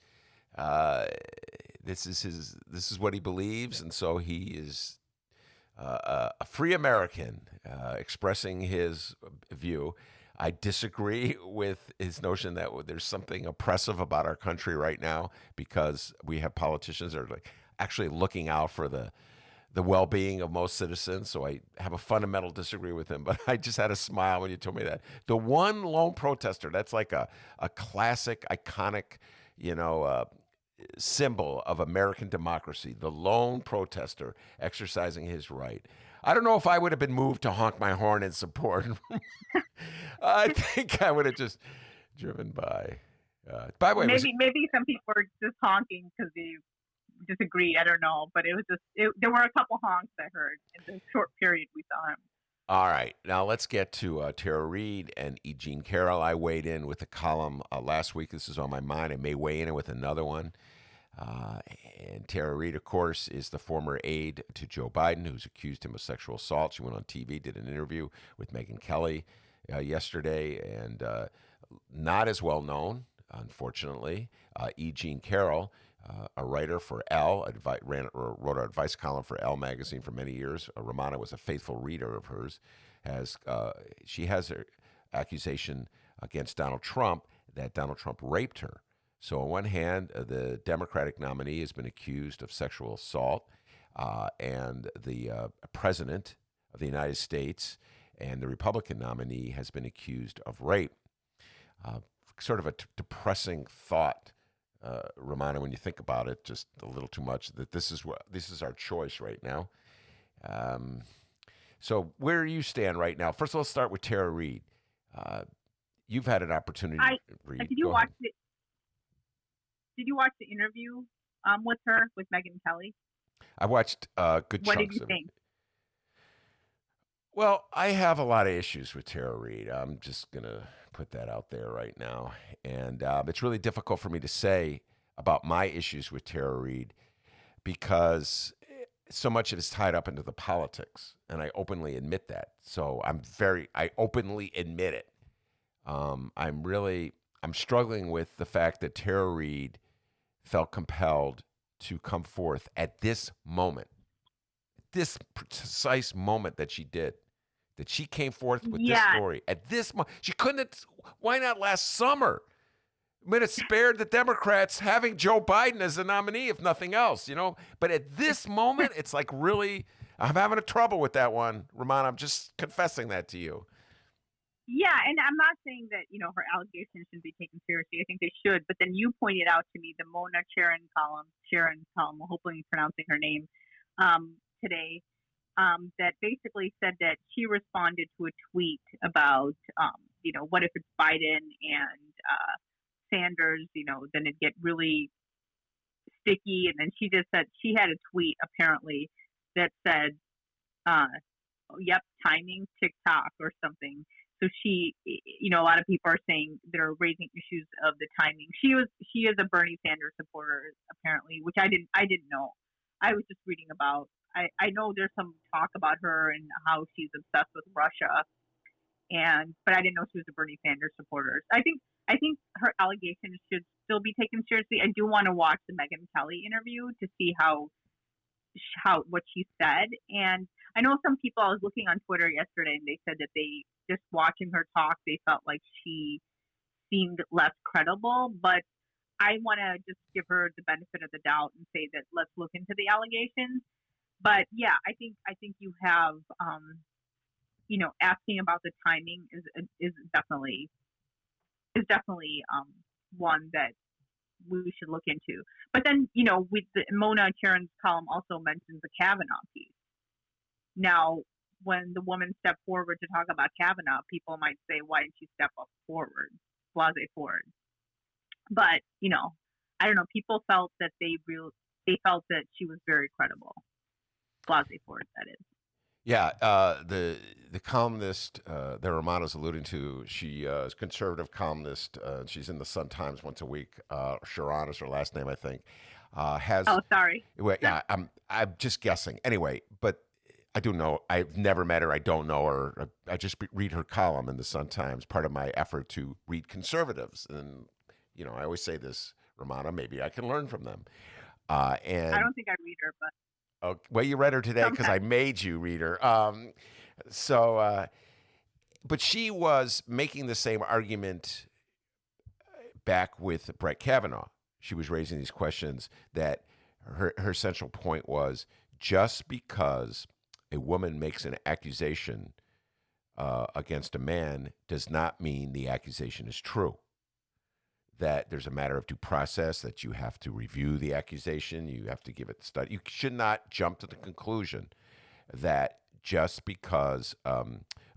this is what he believes, and so he is a free American expressing his view. I disagree with his notion that there's something oppressive about our country right now because we have politicians that are actually looking out for the well-being of most citizens. So I have a fundamental disagree with him, but I just had a smile when you told me that. The one lone protester, that's like a classic, iconic, symbol of American democracy, the lone protester exercising his right. I don't know if I would have been moved to honk my horn in support. I think I would have just driven by. By the way, maybe some people were just honking because they disagreed. I don't know, but it was there were a couple honks I heard in the short period we saw him. All right, now let's get to Tara Reid and E. Jean Carroll. I weighed in with a column last week. This is on my mind. I may weigh in with another one. And Tara Reid, of course, is the former aide to Joe Biden, who's accused him of sexual assault. She went on TV, did an interview with Megyn Kelly yesterday, and not as well known, unfortunately. E. Jean Carroll, a writer for Elle, wrote an advice column for Elle magazine for many years. Romana was a faithful reader of hers. She has an accusation against Donald Trump that Donald Trump raped her. So on one hand, the Democratic nominee has been accused of sexual assault, and the president of the United States and the Republican nominee has been accused of rape. Sort of a depressing thought Romana, when you think about it, just a little too much. That this is our choice right now. So where do you stand right now? First, let's start with Tara Reid. You've had an opportunity. Reid. Did you watch it? Did you watch the interview with her, with Megyn Kelly? I watched good What chunks did you of think? it. Well, I have a lot of issues with Tara Reid. I'm just going to put that out there right now. And it's really difficult for me to say about my issues with Tara Reid because so much of it is tied up into the politics. And I openly admit that. So I openly admit it. I'm struggling with the fact that Tara Reid felt compelled to come forth at this moment, this precise moment that she did, that she came forth with this story at this moment. She couldn't have, why not last summer? I mean, it spared the Democrats having Joe Biden as a nominee, if nothing else, But at this moment, it's like really, I'm having a trouble with that one, Romana. I'm just confessing that to you. Yeah, and I'm not saying that, her allegations shouldn't be taken seriously. I think they should. But then you pointed out to me the Mona Sharon column, hopefully pronouncing her name, today, that basically said that she responded to a tweet about, what if it's Biden and Sanders, then it'd get really sticky. And then she just said she had a tweet apparently that said, yep, timing TikTok or something. So she, a lot of people are saying they're raising issues of the timing. She is a Bernie Sanders supporter apparently, which I didn't know. I was just reading about. I know there's some talk about her and how she's obsessed with Russia, but I didn't know she was a Bernie Sanders supporter. I think her allegations should still be taken seriously. I do want to watch the Megyn Kelly interview to see how what she said. And I know some people, I was looking on Twitter yesterday and they said that they just watching her talk, they felt like she seemed less credible, but I want to just give her the benefit of the doubt and say that let's look into the allegations. But yeah, I think you have, asking about the timing is definitely one that we should look into. But then, with the Mona Sharon's column also mentions the Kavanaugh piece. Now, when the woman stepped forward to talk about Kavanaugh, people might say, why didn't she step up forward, blase forward? But, I don't know. People felt that they felt that she was very credible. Blase forward, that is. Yeah, the columnist that Romana's alluding to, she is a conservative columnist. She's in the Sun-Times once a week. Sharon is her last name, I think. Oh, sorry. Well, yeah, I'm just guessing. Anyway, but I do know. I've never met her. I don't know her. I just read her column in the Sun-Times, part of my effort to read conservatives. And, I always say this, Romana, maybe I can learn from them. And I don't think I read her, but. Oh, well, you read her today because I made you read her. But she was making the same argument back with Brett Kavanaugh. She was raising these questions that her central point was just because a woman makes an accusation against a man does not mean the accusation is true. That there's a matter of due process, that you have to review the accusation, you have to give it study. You should not jump to the conclusion that just because a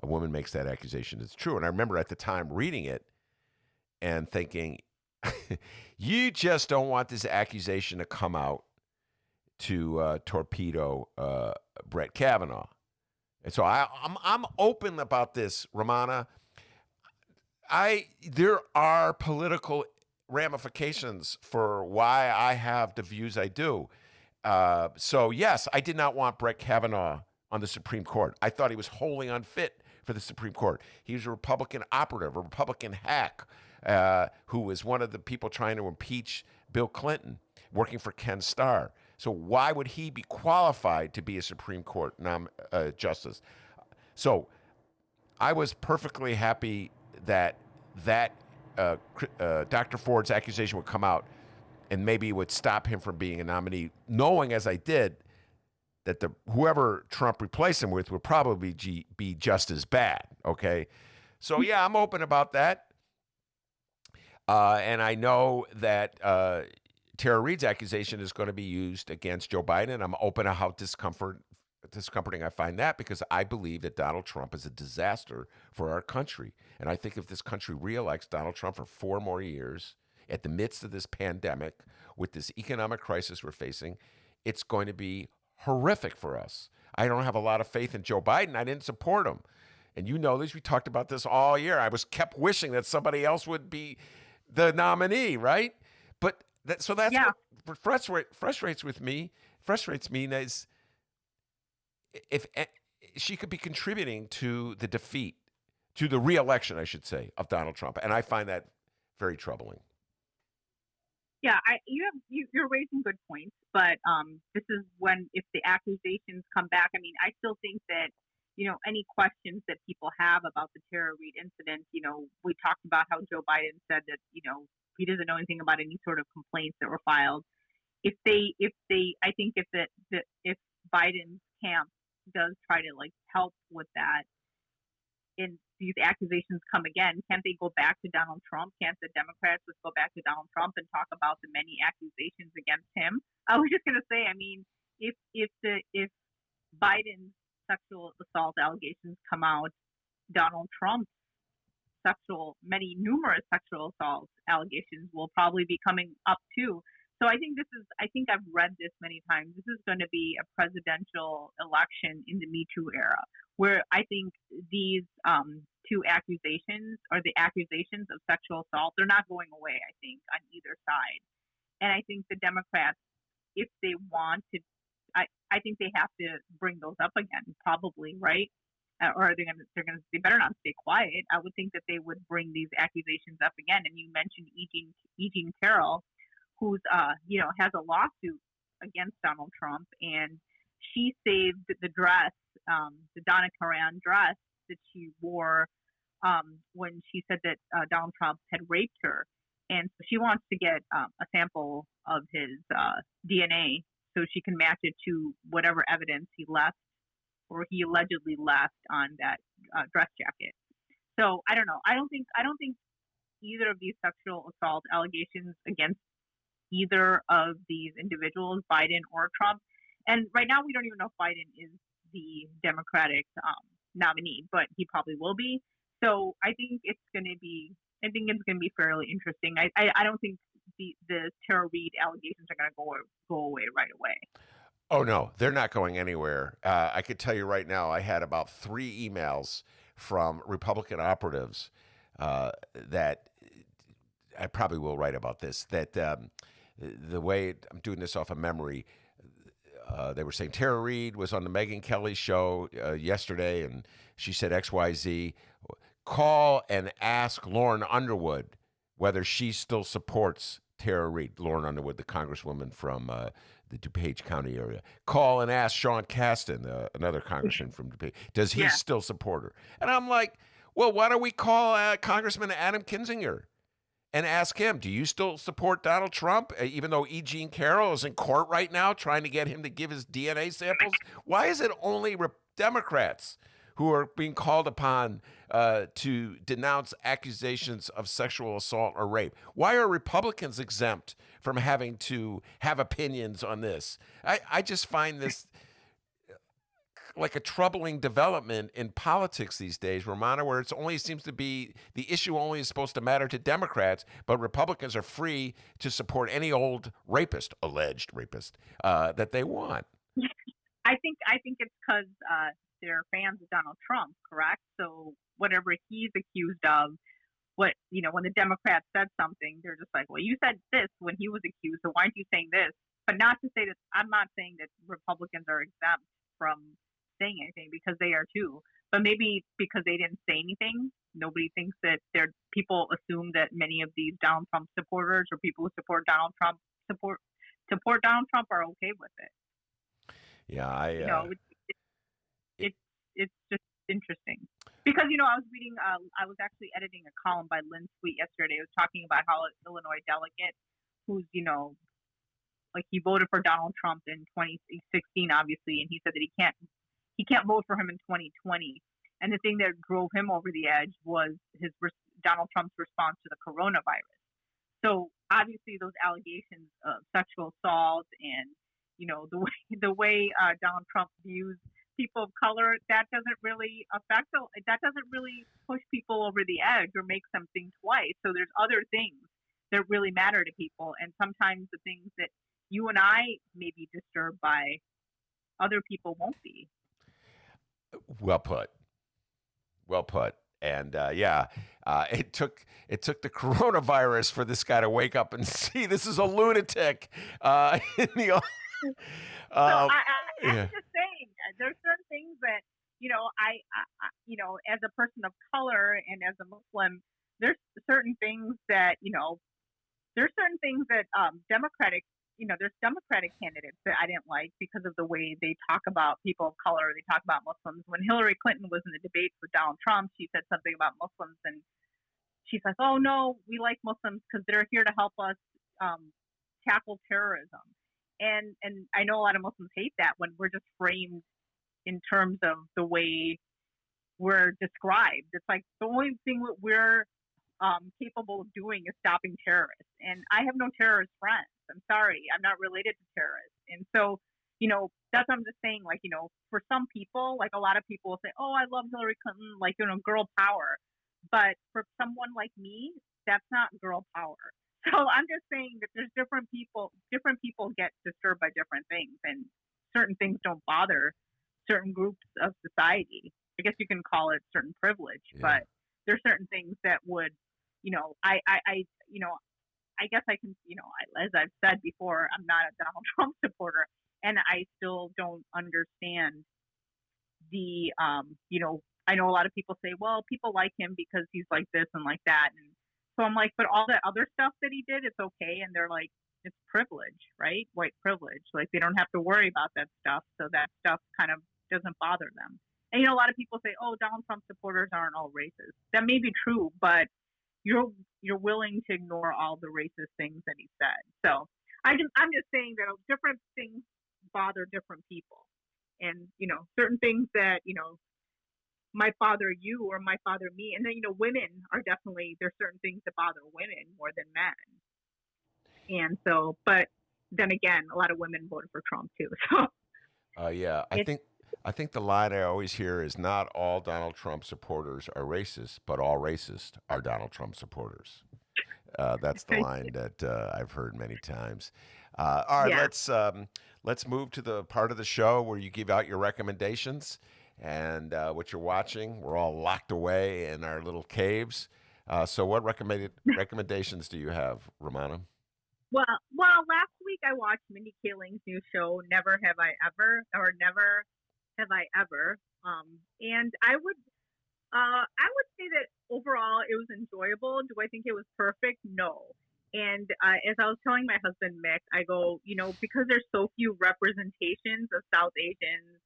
woman makes that accusation, it's true. And I remember at the time reading it and thinking, you just don't want this accusation to come out to torpedo Brett Kavanaugh. And so I'm open about this, Romana. There are political ramifications for why I have the views I do. So yes, I did not want Brett Kavanaugh on the Supreme Court. I thought he was wholly unfit for the Supreme Court. He was a Republican operative, a Republican hack, who was one of the people trying to impeach Bill Clinton, working for Ken Starr. So why would he be qualified to be a Supreme Court justice? So I was perfectly happy that Dr. Ford's accusation would come out and maybe would stop him from being a nominee, knowing as I did that whoever Trump replaced him with would probably be just as bad, okay? So, yeah, I'm open about that. And I know that Tara Reid's accusation is going to be used against Joe Biden. I'm open to how discomforting I find that, because I believe that Donald Trump is a disaster for our country. And I think if this country reelects Donald Trump for 4 more years at the midst of this pandemic, with this economic crisis we're facing, it's going to be horrific for us. I don't have a lot of faith in Joe Biden. I didn't support him. And you know this, we talked about this all year. I was kept wishing that somebody else would be the nominee, right? But that's what frustrates me is if she could be contributing to the defeat, to the re-election, I should say, of Donald Trump. And I find that very troubling. Yeah, you're raising good points, but this is when, if the accusations come back, I mean, I still think that, any questions that people have about the Tara Reid incident, we talked about how Joe Biden said that, he doesn't know anything about any sort of complaints that were filed. I think if Biden's camp does try to help with that, and these accusations come again, can't they go back to Donald Trump? Can't the Democrats just go back to Donald Trump and talk about the many accusations against him? I was just going to say, I mean, if Biden's sexual assault allegations come out, Donald Trump's numerous sexual assault allegations will probably be coming up too. So I think I've read this many times. This is going to be a presidential election in the Me Too era, where I think these two accusations, or the accusations of sexual assault, they're not going away, I think, on either side. And I think the Democrats, if they want to, I think they have to bring those up again, probably, right? Or they better not stay quiet. I would think that they would bring these accusations up again. And you mentioned E. Jean Carroll, who's has a lawsuit against Donald Trump, and she saved the dress, the Donna Karan dress that she wore when she said that Donald Trump had raped her, and so she wants to get a sample of his DNA so she can match it to whatever evidence he left, or he allegedly left, on that dress jacket. So I don't know. I don't think either of these sexual assault allegations against either of these individuals, Biden or Trump. And right now, we don't even know if Biden is the Democratic nominee, but he probably will be. So I think it's going to be fairly interesting. I don't think the Tara Reid allegations are going to go away right away. Oh, no, they're not going anywhere. I could tell you right now, I had about 3 emails from Republican operatives that I probably will write about this, that the way I'm doing this off of memory, they were saying Tara Reid was on the Megyn Kelly show yesterday, and she said XYZ. Call and ask Lauren Underwood whether she still supports Tara Reid. Lauren Underwood, the congresswoman from the DuPage County area. Call and ask Sean Casten, another congressman from DuPage. Does he still support her? And I'm like, well, why don't we call Congressman Adam Kinzinger and ask him, do you still support Donald Trump, even though E. Jean Carroll is in court right now trying to get him to give his DNA samples? Why is it only Democrats who are being called upon to denounce accusations of sexual assault or rape? Why are Republicans exempt from having to have opinions on this? I just find this like a troubling development in politics these days, Romana, where it's only seems to be the issue only is supposed to matter to Democrats, but Republicans are free to support any old rapist, alleged rapist, that they want. I think it's because they're fans of Donald Trump, correct? So whatever he's accused of, when the Democrats said something, they're just like, well, you said this when he was accused, so why aren't you saying this? But not to say that, I'm not saying that Republicans are exempt from saying anything, because they are too. But maybe because they didn't say anything, nobody thinks that people assume that many of these Donald Trump supporters, or people who support Donald Trump are okay with it. Yeah, it's just interesting, because I was reading, I was actually editing a column by Lynn Sweet yesterday. It was talking about how an Illinois delegate who's he voted for Donald Trump in 2016, obviously, and he said that he can't vote for him in 2020. And the thing that drove him over the edge was Donald Trump's response to the coronavirus. So obviously those allegations of sexual assault and the way Donald Trump views people of color, that doesn't really that doesn't really push people over the edge or make them think twice. So there's other things that really matter to people, and sometimes the things that you and I may be disturbed by, other people won't be. Well put. Well put. And it took the coronavirus for this guy to wake up and see this is a lunatic. In the, I'm yeah. just saying, there's certain things that I as a person of color and as a Muslim, there's certain things that there's Democratic candidates that I didn't like because of the way they talk about people of color. They talk about Muslims. When Hillary Clinton was in the debates with Donald Trump, she said something about Muslims, and she's like, "Oh no, we like Muslims because they're here to help us tackle terrorism." And I know a lot of Muslims hate that when we're just framed in terms of the way we're described. It's like the only thing that we're capable of doing is stopping terrorists. And I have no terrorist friends. I'm sorry, I'm not related to terrorists. And so, that's what I'm just saying. Like, for some people, like a lot of people will say, "Oh, I love Hillary Clinton," like, girl power. But for someone like me, that's not girl power. So I'm just saying that there's different people get disturbed by different things, and certain things don't bother certain groups of society. I guess you can call it certain privilege, but there's certain things that would, I guess I can, as I've said before, I'm not a Donald Trump supporter, and I still don't understand the, I know a lot of people say, well, people like him because he's like this and like that. And so I'm like, but all that other stuff that he did, it's okay. And they're like, it's privilege, right? White privilege. Like they don't have to worry about that stuff. So that stuff kind of doesn't bother them. And, a lot of people say, oh, Donald Trump supporters aren't all racist. That may be true, but you're willing to ignore all the racist things that he said. So I'm just saying that different things bother different people. And, certain things that, might bother you or might bother me. And then, women are definitely, there's certain things that bother women more than men. And so, but then again, a lot of women voted for Trump too. So I think the line I always hear is not all Donald Trump supporters are racist, but all racists are Donald Trump supporters. That's the line that I've heard many times. All right, let's move to the part of the show where you give out your recommendations and what you're watching. We're all locked away in our little caves. So what recommendations do you have, Romana? Well, last week I watched Mindy Kaling's new show, Never Have I Ever, and I would say that overall it was enjoyable. Do I think it was perfect? No. And as I was telling my husband Mick, I go, because there's so few representations of South Asians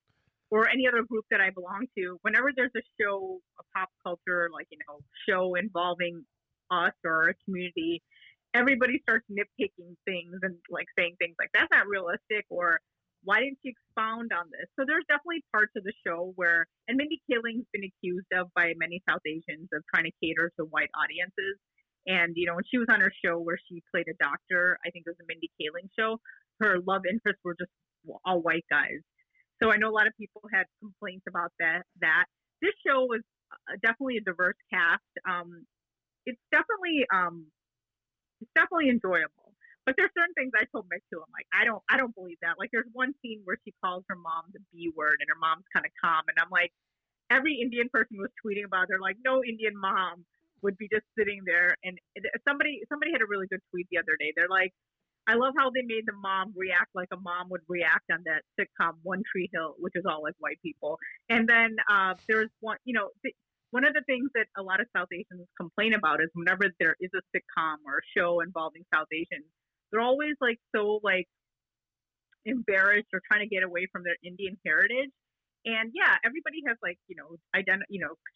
or any other group that I belong to, whenever there's a show, a pop culture, show involving us or a community, everybody starts nitpicking things and saying things like, that's not realistic, or why didn't you expound on this? So there's definitely parts of the show where, and Mindy Kaling's been accused of by many South Asians of trying to cater to white audiences. And, when she was on her show where she played a doctor, I think it was a Mindy Kaling show, her love interests were just all white guys. So I know a lot of people had complaints about that. This show was definitely a diverse cast. It's definitely enjoyable. But there's certain things I told Mick too. I'm like, I don't believe that. Like there's one scene where she calls her mom the B word and her mom's kind of calm. And I'm like, every Indian person was tweeting about it. They're like, no Indian mom would be just sitting there. And somebody had a really good tweet the other day. They're like, I love how they made the mom react like a mom would react on that sitcom One Tree Hill, which is all like white people. And then there's one, one of the things that a lot of South Asians complain about is whenever there is a sitcom or a show involving South Asians, they're always so embarrassed or trying to get away from their Indian heritage. And yeah, everybody has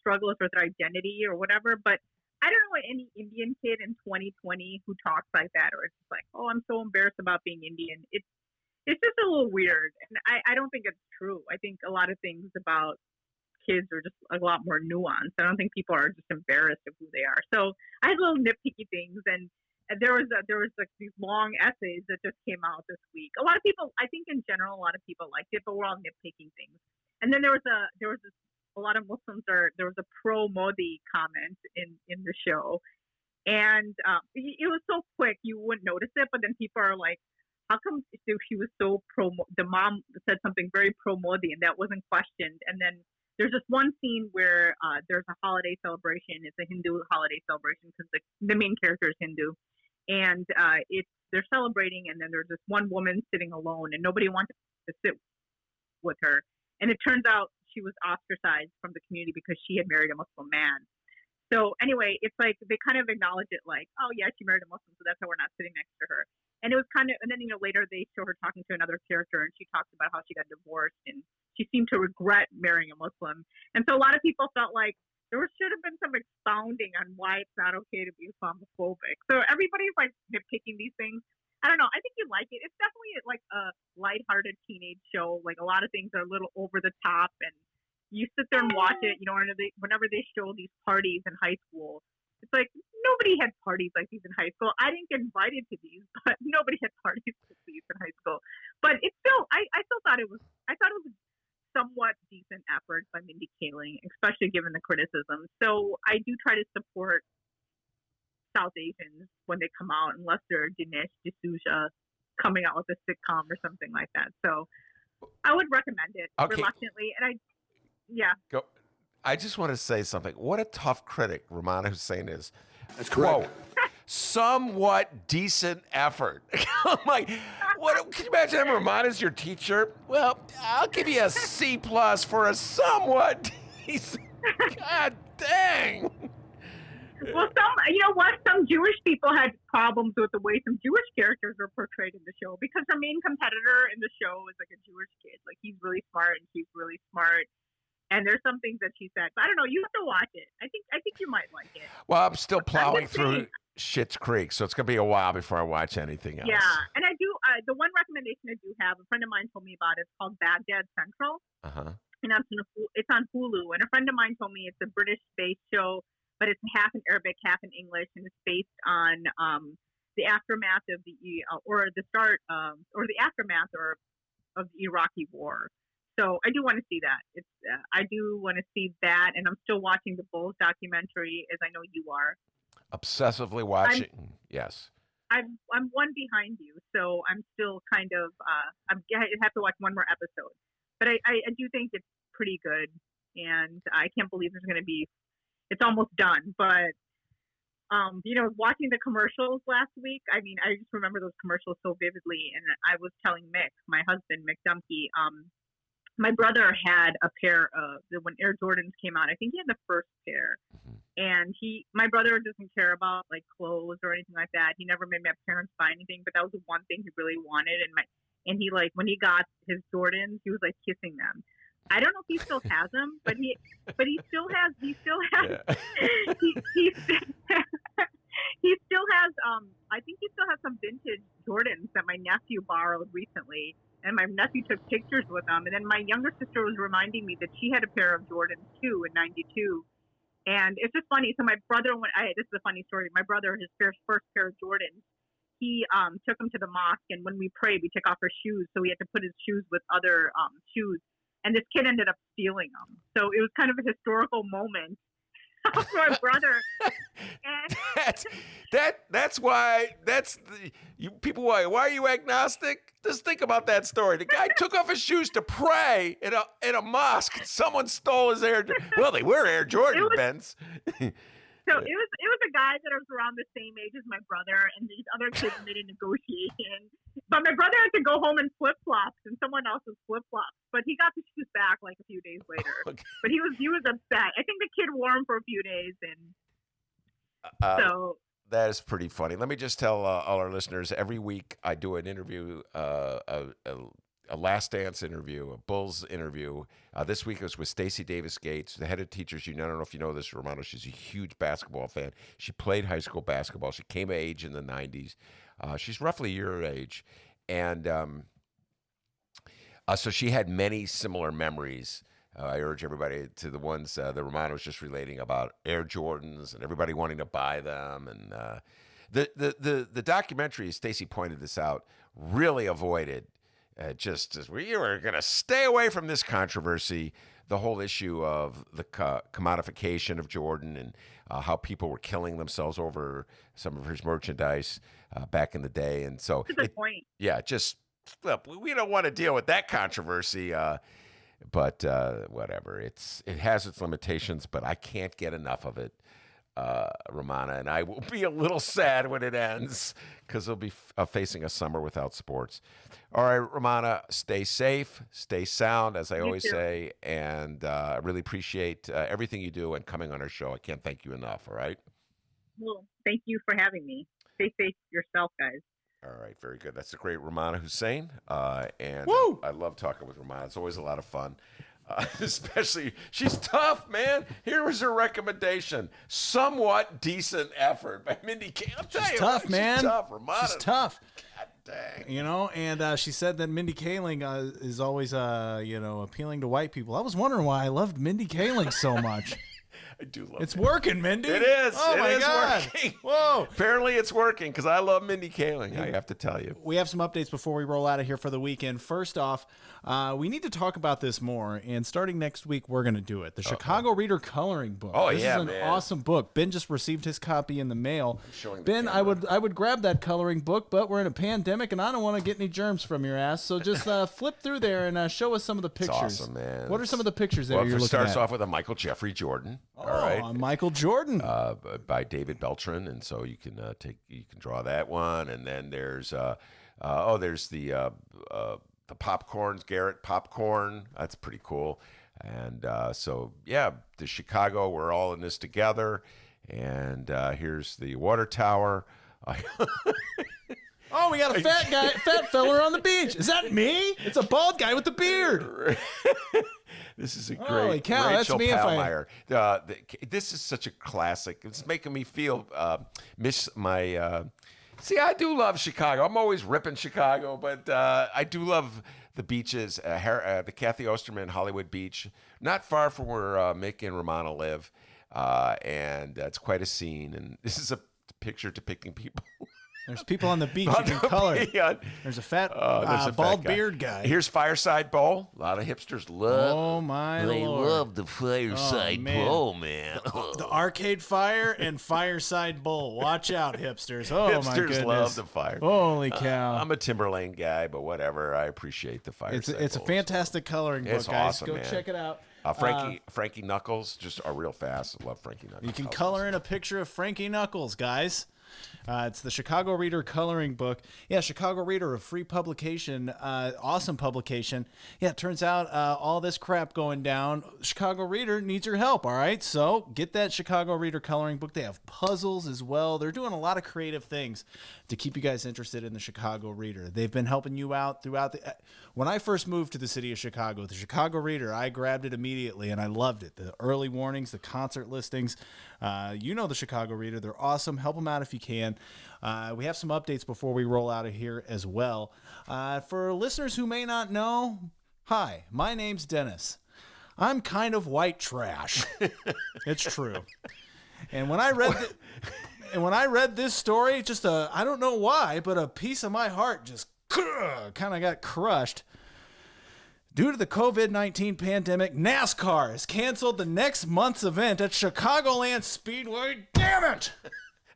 struggles with their identity or whatever, but I don't know any Indian kid in 2020 who talks like that, or it's just like, oh, I'm so embarrassed about being Indian. It's just a little weird. And I don't think it's true. I think a lot of things about kids are just a lot more nuanced. I don't think people are just embarrassed of who they are. So I had little nitpicky things, and there was like these long essays that just came out this week. A lot of people, I think in general, a lot of people liked it, but we're all nitpicking things. And then there was a lot of Muslims there was a pro Modi comment in the show, and it was so quick you wouldn't notice it, but then people are like, how come she was so pro? The mom said something very pro Modi, and that wasn't questioned. And then there's this one scene where there's a holiday celebration. It's a Hindu holiday celebration because the main character is Hindu, and they're celebrating, and then there's this one woman sitting alone, and nobody wanted to sit with her. And it turns out she was ostracized from the community because she had married a Muslim man. So anyway, it's like they kind of acknowledge it, like, oh yeah, she married a Muslim, so that's how we're not sitting next to her. And it was kind of, and then later they show her talking to another character, and she talks about how she got divorced, and she seemed to regret marrying a Muslim. And so a lot of people felt like should have been some expounding on why it's not okay to be Islamophobic. So everybody's like nitpicking these things. I don't know. I think you like it. It's definitely like a lighthearted teenage show. Like a lot of things are a little over the top, and you sit there and watch it. You know, whenever they show these parties in high school, it's like nobody had parties like these in high school. I didn't get invited to these, but nobody had parties like these in high school. But it's still, I still thought it was. I thought it was somewhat decent effort by Mindy Kaling, especially given the criticism. So I do try to support South Asians when they come out, unless they're Dinesh D'Souza coming out with a sitcom or something like that. So I would recommend it reluctantly. And Go. I just want to say something. What a tough critic Romana Hussein is. That's correct. Quote, somewhat decent effort. I'm like, what? Can you imagine having Romana as your teacher? Well, I'll give you a C+ for a somewhat decent. God dang. Well, some Jewish people had problems with the way some Jewish characters were portrayed in the show, because her main competitor in the show is like a Jewish kid. Like, he's really smart and she's really smart. And there's some things that she said. But I don't know. You have to watch it. I think you might like it. Well, I'm still plowing through Schitt's Creek, so it's going to be a while before I watch anything else. Yeah, and I do. The one recommendation I do have, a friend of mine told me about it. It's called Baghdad Central. Uh-huh. And it's on Hulu. And a friend of mine told me it's a British-based show, but it's half in Arabic, half in English, and it's based on the aftermath of the aftermath of the Iraqi War. So I do want to see that. I do want to see that, and I'm still watching the Bulls documentary, as I know you are. Obsessively watching. Yes. I'm one behind you, so I'm still kind of I have to watch one more episode. But I do think it's pretty good, and I can't believe it's almost done. But watching the commercials last week, I mean, I just remember those commercials so vividly. And I was telling Mick, my husband, Mick Dumke, my brother had a pair of, when Air Jordans came out, I think he had the first pair. And my brother doesn't care about like clothes or anything like that. He never made my parents buy anything, but that was the one thing he really wanted. And he, like, when he got his Jordans, he was like kissing them. I don't know if he still has them, but he still has he still has I think he still has some vintage Jordans that my nephew borrowed recently. And my nephew took pictures with them. And then my younger sister was reminding me that she had a pair of Jordans too in '92. And it's just funny. So my brother, this is a funny story. My brother, his first pair of Jordans, he took them to the mosque. And when we prayed, we took off our shoes. So he had to put his shoes with other shoes. And this kid ended up stealing them. So it was kind of a historical moment for my brother. Why are you agnostic? Just think about that story. The guy took off his shoes to pray in a mosque. Someone stole his they were Air Jordan, Benz. So it was a guy that was around the same age as my brother, and these other kids made a negotiation. But my brother had to go home in flip-flops and someone else's flip-flops. But he got the shoes back like a few days later. Okay. But he was upset. I think the kid wore them for a few days, and so that is pretty funny. Let me just tell all our listeners, every week I do an interview, a Last Dance interview, a Bulls interview. This week it was with Stacey Davis Gates, the head of Teachers Union. I don't know if you know this, Romano. She's a huge basketball fan. She played high school basketball. She came of age in the 90s. She's roughly your age. And so she had many similar memories. I urge everybody to the ones that Romano was just relating about Air Jordans and everybody wanting to buy them. And The documentary, Stacy pointed this out, really avoided just as we were going to stay away from this controversy, the whole issue of the commodification of Jordan and how people were killing themselves over some of his merchandise back in the day. And so, That's a good point. Yeah, just look, we don't want to deal with that controversy. But whatever, it has its limitations, but I can't get enough of it, Romana, and I will be a little sad when it ends because they'll be facing a summer without sports. All right, Romana, stay safe, stay sound, as I always say, and I really appreciate everything you do and coming on our show. I can't thank you enough, all right? Well, thank you for having me. Stay safe yourself, guys. All right, very good. That's the great Romana Hussein, and Woo! I love talking with Romana. It's always a lot of fun, especially she's tough, man. Here was her recommendation: somewhat decent effort by Mindy Kaling. I'm telling you, Tough, man. She's tough, Romana. She's tough. God dang. You know, and she said that Mindy Kaling is always, appealing to white people. I was wondering why I loved Mindy Kaling so much. I do love It's it. working, Mindy. It is. Oh, It my is God. working. Whoa. Apparently, it's working because I love Mindy Kaling. I have to tell you. We have some updates before we roll out of here for the weekend. First off, we need to talk about this more, and starting next week, we're going to do it. The Chicago Reader Coloring Book. Oh, this yeah, is an man. awesome book. Ben just received his copy in the mail. Showing the Ben, I camera. would grab that coloring book, but we're in a pandemic, and I don't want to get any germs from your ass. So just flip through there and show us some of the pictures. awesome, man. What are some of the pictures that Well, you're it looking starts at? off with a Michael Jeffrey Jordan. Oh, all right. Michael Jordan. By David Beltran, and so you can draw that one, and then there's there's the popcorns, Garrett popcorn. That's pretty cool, and so yeah, the Chicago, we're all in this together, and here's the water tower. Oh, we got a fat feller on the beach. Is that me? It's a bald guy with the beard. This is a great Holy cow, that's Rachel me if I- Pallmeyer. This is such a classic. It's making me feel miss my. See, I do love Chicago. I'm always ripping Chicago, but I do love the beaches. The Kathy Osterman Hollywood Beach, not far from where Mick and Romana live, and it's quite a scene. And this is a picture depicting people. There's people on the beach On you can the color. beach. There's a fat There's a bald fat guy. beard guy. Here's Fireside Bowl. A lot of hipsters love. Oh my lord! the Fireside man. Bowl, man. The Arcade Fire and Fireside Bowl. Watch out, hipsters! Oh my Hipsters goodness! love the fire. Holy cow! I'm a Timberlane guy, but whatever. I appreciate the Fireside it's a Bowls. fantastic coloring book, It's guys. awesome, Go man. check it out. Frankie Knuckles just are real fast. I love Frankie Knuckles. You can color in a picture of Frankie Knuckles, guys. It's the Chicago Reader coloring book. Yeah, Chicago Reader, a free publication, awesome publication. Yeah, it turns out all this crap going down, Chicago Reader needs your help, all right? So get that Chicago Reader coloring book. They have puzzles as well. They're doing a lot of creative things to keep you guys interested in the Chicago Reader. They've been helping you out throughout the... When I first moved to the city of Chicago, the Chicago Reader, I grabbed it immediately, and I loved it. The early warnings, the concert listings. You know the Chicago Reader. They're awesome. Help them out if you can. We have some updates before we roll out of here as well. For listeners who may not know, hi, my name's Dennis. I'm kind of white trash. It's true. And when I read this story, just I don't know why, but a piece of my heart just kind of got crushed. Due to the COVID-19 pandemic, NASCAR has canceled the next month's event at Chicagoland Speedway. Damn it!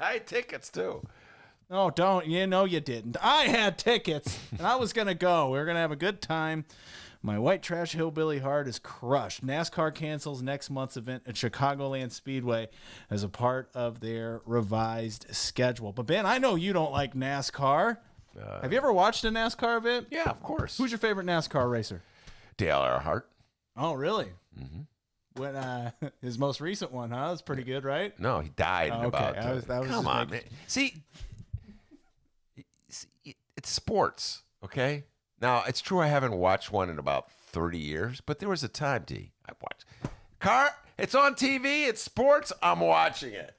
I had tickets too. Oh, don't. You know you didn't. I had tickets, and I was going to go. We were going to have a good time. My white trash hillbilly heart is crushed. NASCAR cancels next month's event at Chicagoland Speedway as a part of their revised schedule. But, Ben, I know you don't like NASCAR. Have you ever watched a NASCAR event? Yeah, of course. Who's your favorite NASCAR racer? Dale Earnhardt? Oh, really? When his most recent one, huh? That's pretty good, right? No, he died in Oh, okay. about. That was come just on, making- man. See, it's sports, okay? Now, it's true I haven't watched one in about 30 years, but there was a time, D. I watched. It's on TV, it's sports, I'm watching it.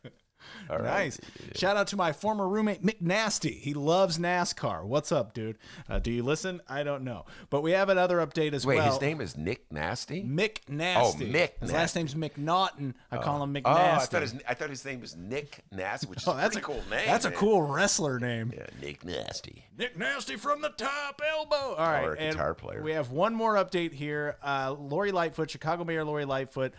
All right. Nice. Shout out to my former roommate, Mick Nasty. He loves NASCAR. What's up, dude? Do you listen? I don't know. But we have another update as Wait, well. his name is Nick Nasty? Mick Nasty. Oh, Mick His Nasty. last name's McNaughton. I call him Mick Oh, Nasty. I thought his name was Nick Nasty, which is Oh, a that's pretty cool name. That's a man. cool wrestler name. Yeah, Nick Nasty. Nick Nasty from the top elbow. All right. Or a and guitar player. We have one more update here. Lori Lightfoot, Chicago Mayor Lori Lightfoot,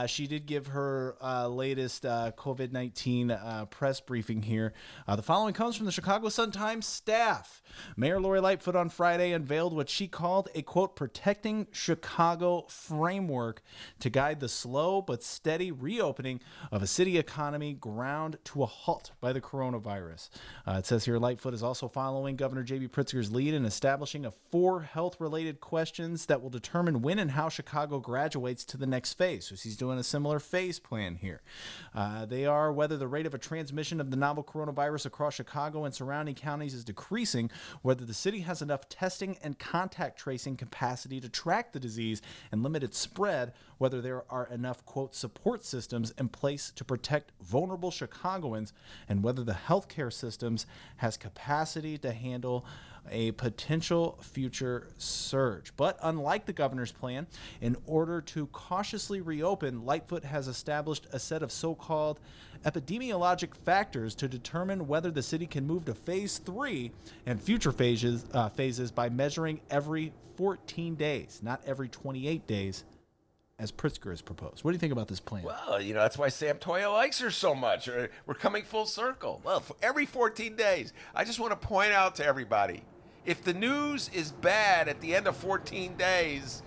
she did give her latest COVID-19 press briefing here. The following comes from the Chicago Sun-Times staff. Mayor Lori Lightfoot on Friday unveiled what she called a, quote, protecting Chicago framework to guide the slow but steady reopening of a city economy ground to a halt by the coronavirus. It says here Lightfoot is also following Governor J.B. Pritzker's lead in establishing 4 health-related questions that will determine when and how Chicago graduates to the next phase. So she's doing a similar phase plan here. They are whether the rate of a transmission of the novel coronavirus across Chicago and surrounding counties is decreasing, whether the city has enough testing and contact tracing capacity to track the disease and limit its spread, whether there are enough, quote, support systems in place to protect vulnerable Chicagoans, and whether the healthcare systems has capacity to handle a potential future surge. But unlike the governor's plan, in order to cautiously reopen, Lightfoot has established a set of so-called epidemiologic factors to determine whether the city can move to phase 3 and future phases by measuring every 14 days, not every 28 days, as Pritzker has proposed. What do you think about this plan? Well, that's why Sam Toya likes her so much. We're coming full circle. Well, for every 14 days, I just want to point out to everybody, if the news is bad at the end of 14 days,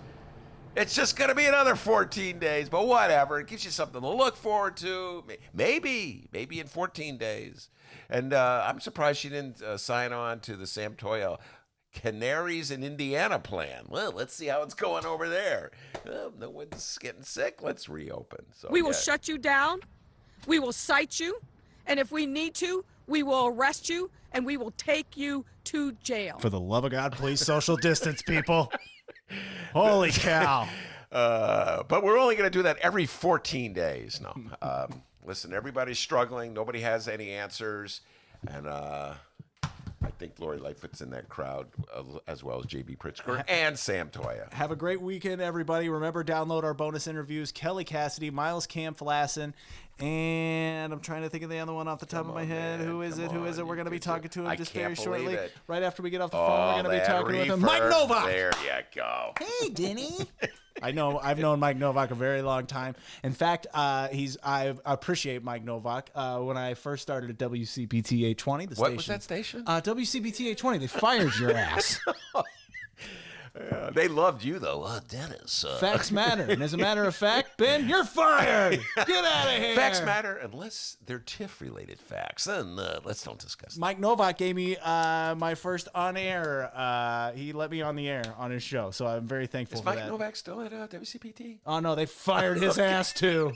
it's just going to be another 14 days, but whatever. It gives you something to look forward to. Maybe in 14 days. And I'm surprised she didn't sign on to the Sam Toya Canaries in Indiana plan. Well, let's see how it's going over there. Well, no one's getting sick. Let's reopen. So We will shut you down. We will cite you. And if we need to, we will arrest you and we will take you to jail. For the love of God, please social distance, people. Holy cow. But we're only going to do that every 14 days. No. Listen, everybody's struggling. Nobody has any answers. And I think Lori Lightfoot's in that crowd, as well as J.B. Pritzker and Sam Toya. Have a great weekend, everybody. Remember, download our bonus interviews. Kelly Cassidy, Miles Camp Lassen, and I'm trying to think of the other one off the top of my head. Who is it? We're going to be talking to him just very shortly. Right after we get off the phone, we're going to be talking with him. Mike Novak! There you go. Hey, Denny. I've known Mike Novak a very long time. In fact, I appreciate Mike Novak. When I first started at WCPT 820, the station. What was that station? WCPT 820. They fired your ass. Yeah, they loved you, though. Dennis. Facts matter. And as a matter of fact, Ben, you're fired. Get out of here. Facts matter unless they're TIFF-related facts. Then let's don't discuss that. Mike Novak gave me my first on-air. He let me on the air on his show, so I'm very thankful Is for Mike that. Novak still at WCPT? Oh, no, they fired his ass, too.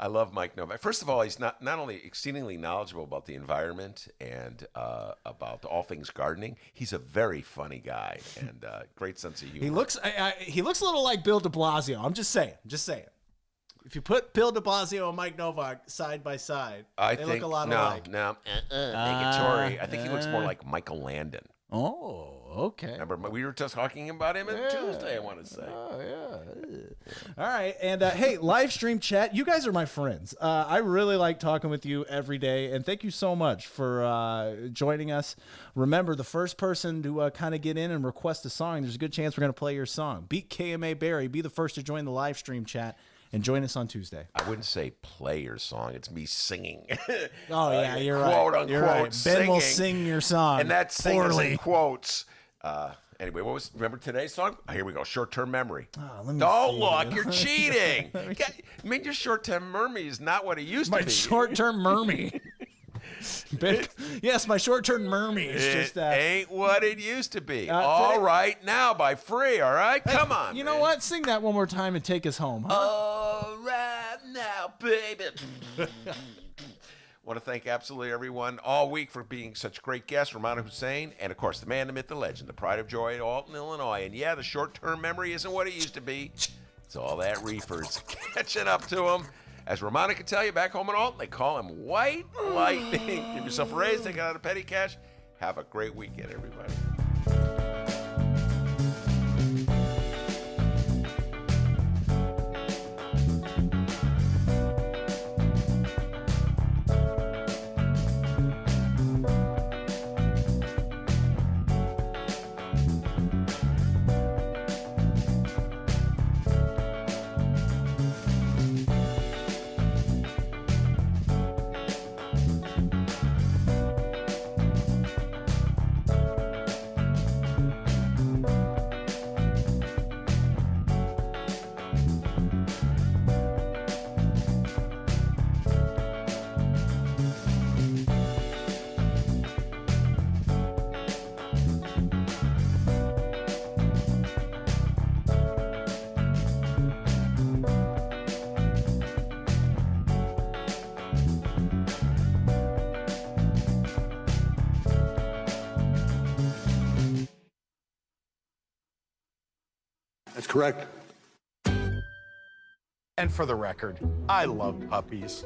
I love Mike Novak. First of all, he's not only exceedingly knowledgeable about the environment and about all things gardening, he's a very funny guy and great sense of humor. He looks a little like Bill de Blasio. I'm just saying. If you put Bill de Blasio and Mike Novak side by side, they look a lot alike. Negatory. I think he looks more like Michael Landon. Oh, okay. Remember, we were just talking about him on Tuesday, I want to say. Oh, yeah. All right. And hey, live stream chat, you guys are my friends. I really like talking with you every day. And thank you so much for joining us. Remember, the first person to kind of get in and request a song, there's a good chance we're going to play your song. Beat KMA Barry. Be the first to join the live stream chat. And join us on Tuesday. I wouldn't say play your song. It's me singing. Oh, yeah, you're right. Quote, unquote, you're right. Ben singing. will sing your song. And that singing is poorly. in quotes. Anyway, remember today's song? Oh, here we go. Short-term memory. Let me Don't see. look. You're cheating. Your short-term memory is not what it used to My be. short-term mermy. Yes, my short-term mermy is just that. Ain't what it used to be. All right now by Free, all right? Come on, You man. know what? Sing that one more time and take us home. Huh? All right now, baby. Want to thank absolutely everyone all week for being such great guests, Romana Hussein, and of course the man, the myth, the legend, the pride of joy at Alton, Illinois. And yeah, the short-term memory isn't what it used to be. It's all that reefer's catching up to him. As Romana can tell you, back home in Alton, they call him White Lightning. Give yourself a raise, take it out of petty cash. Have a great weekend, everybody. That's correct. And for the record, I love puppies.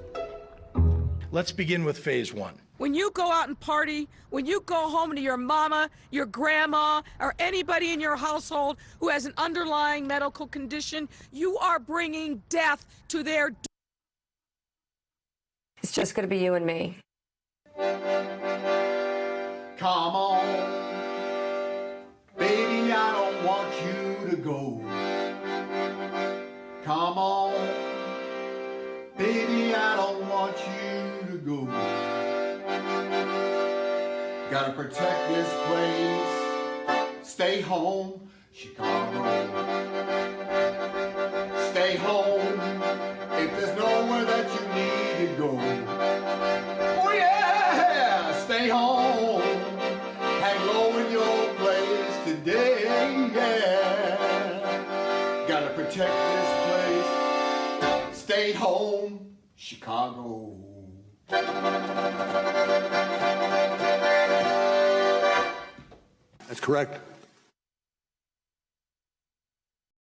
Let's begin with phase one. When you go out and party, when you go home to your mama, your grandma, or anybody in your household who has an underlying medical condition, you are bringing death to their door. It's just going to be you and me. Come on. Baby, I don't want you to go. Come on. Baby, I don't want you to go. Gotta protect this place. Stay home, Chicago. Stay home if there's nowhere that you need to go. Oh yeah, stay home. Hang low in your place today, yeah. Gotta protect this place. Stay home, Chicago. That's correct.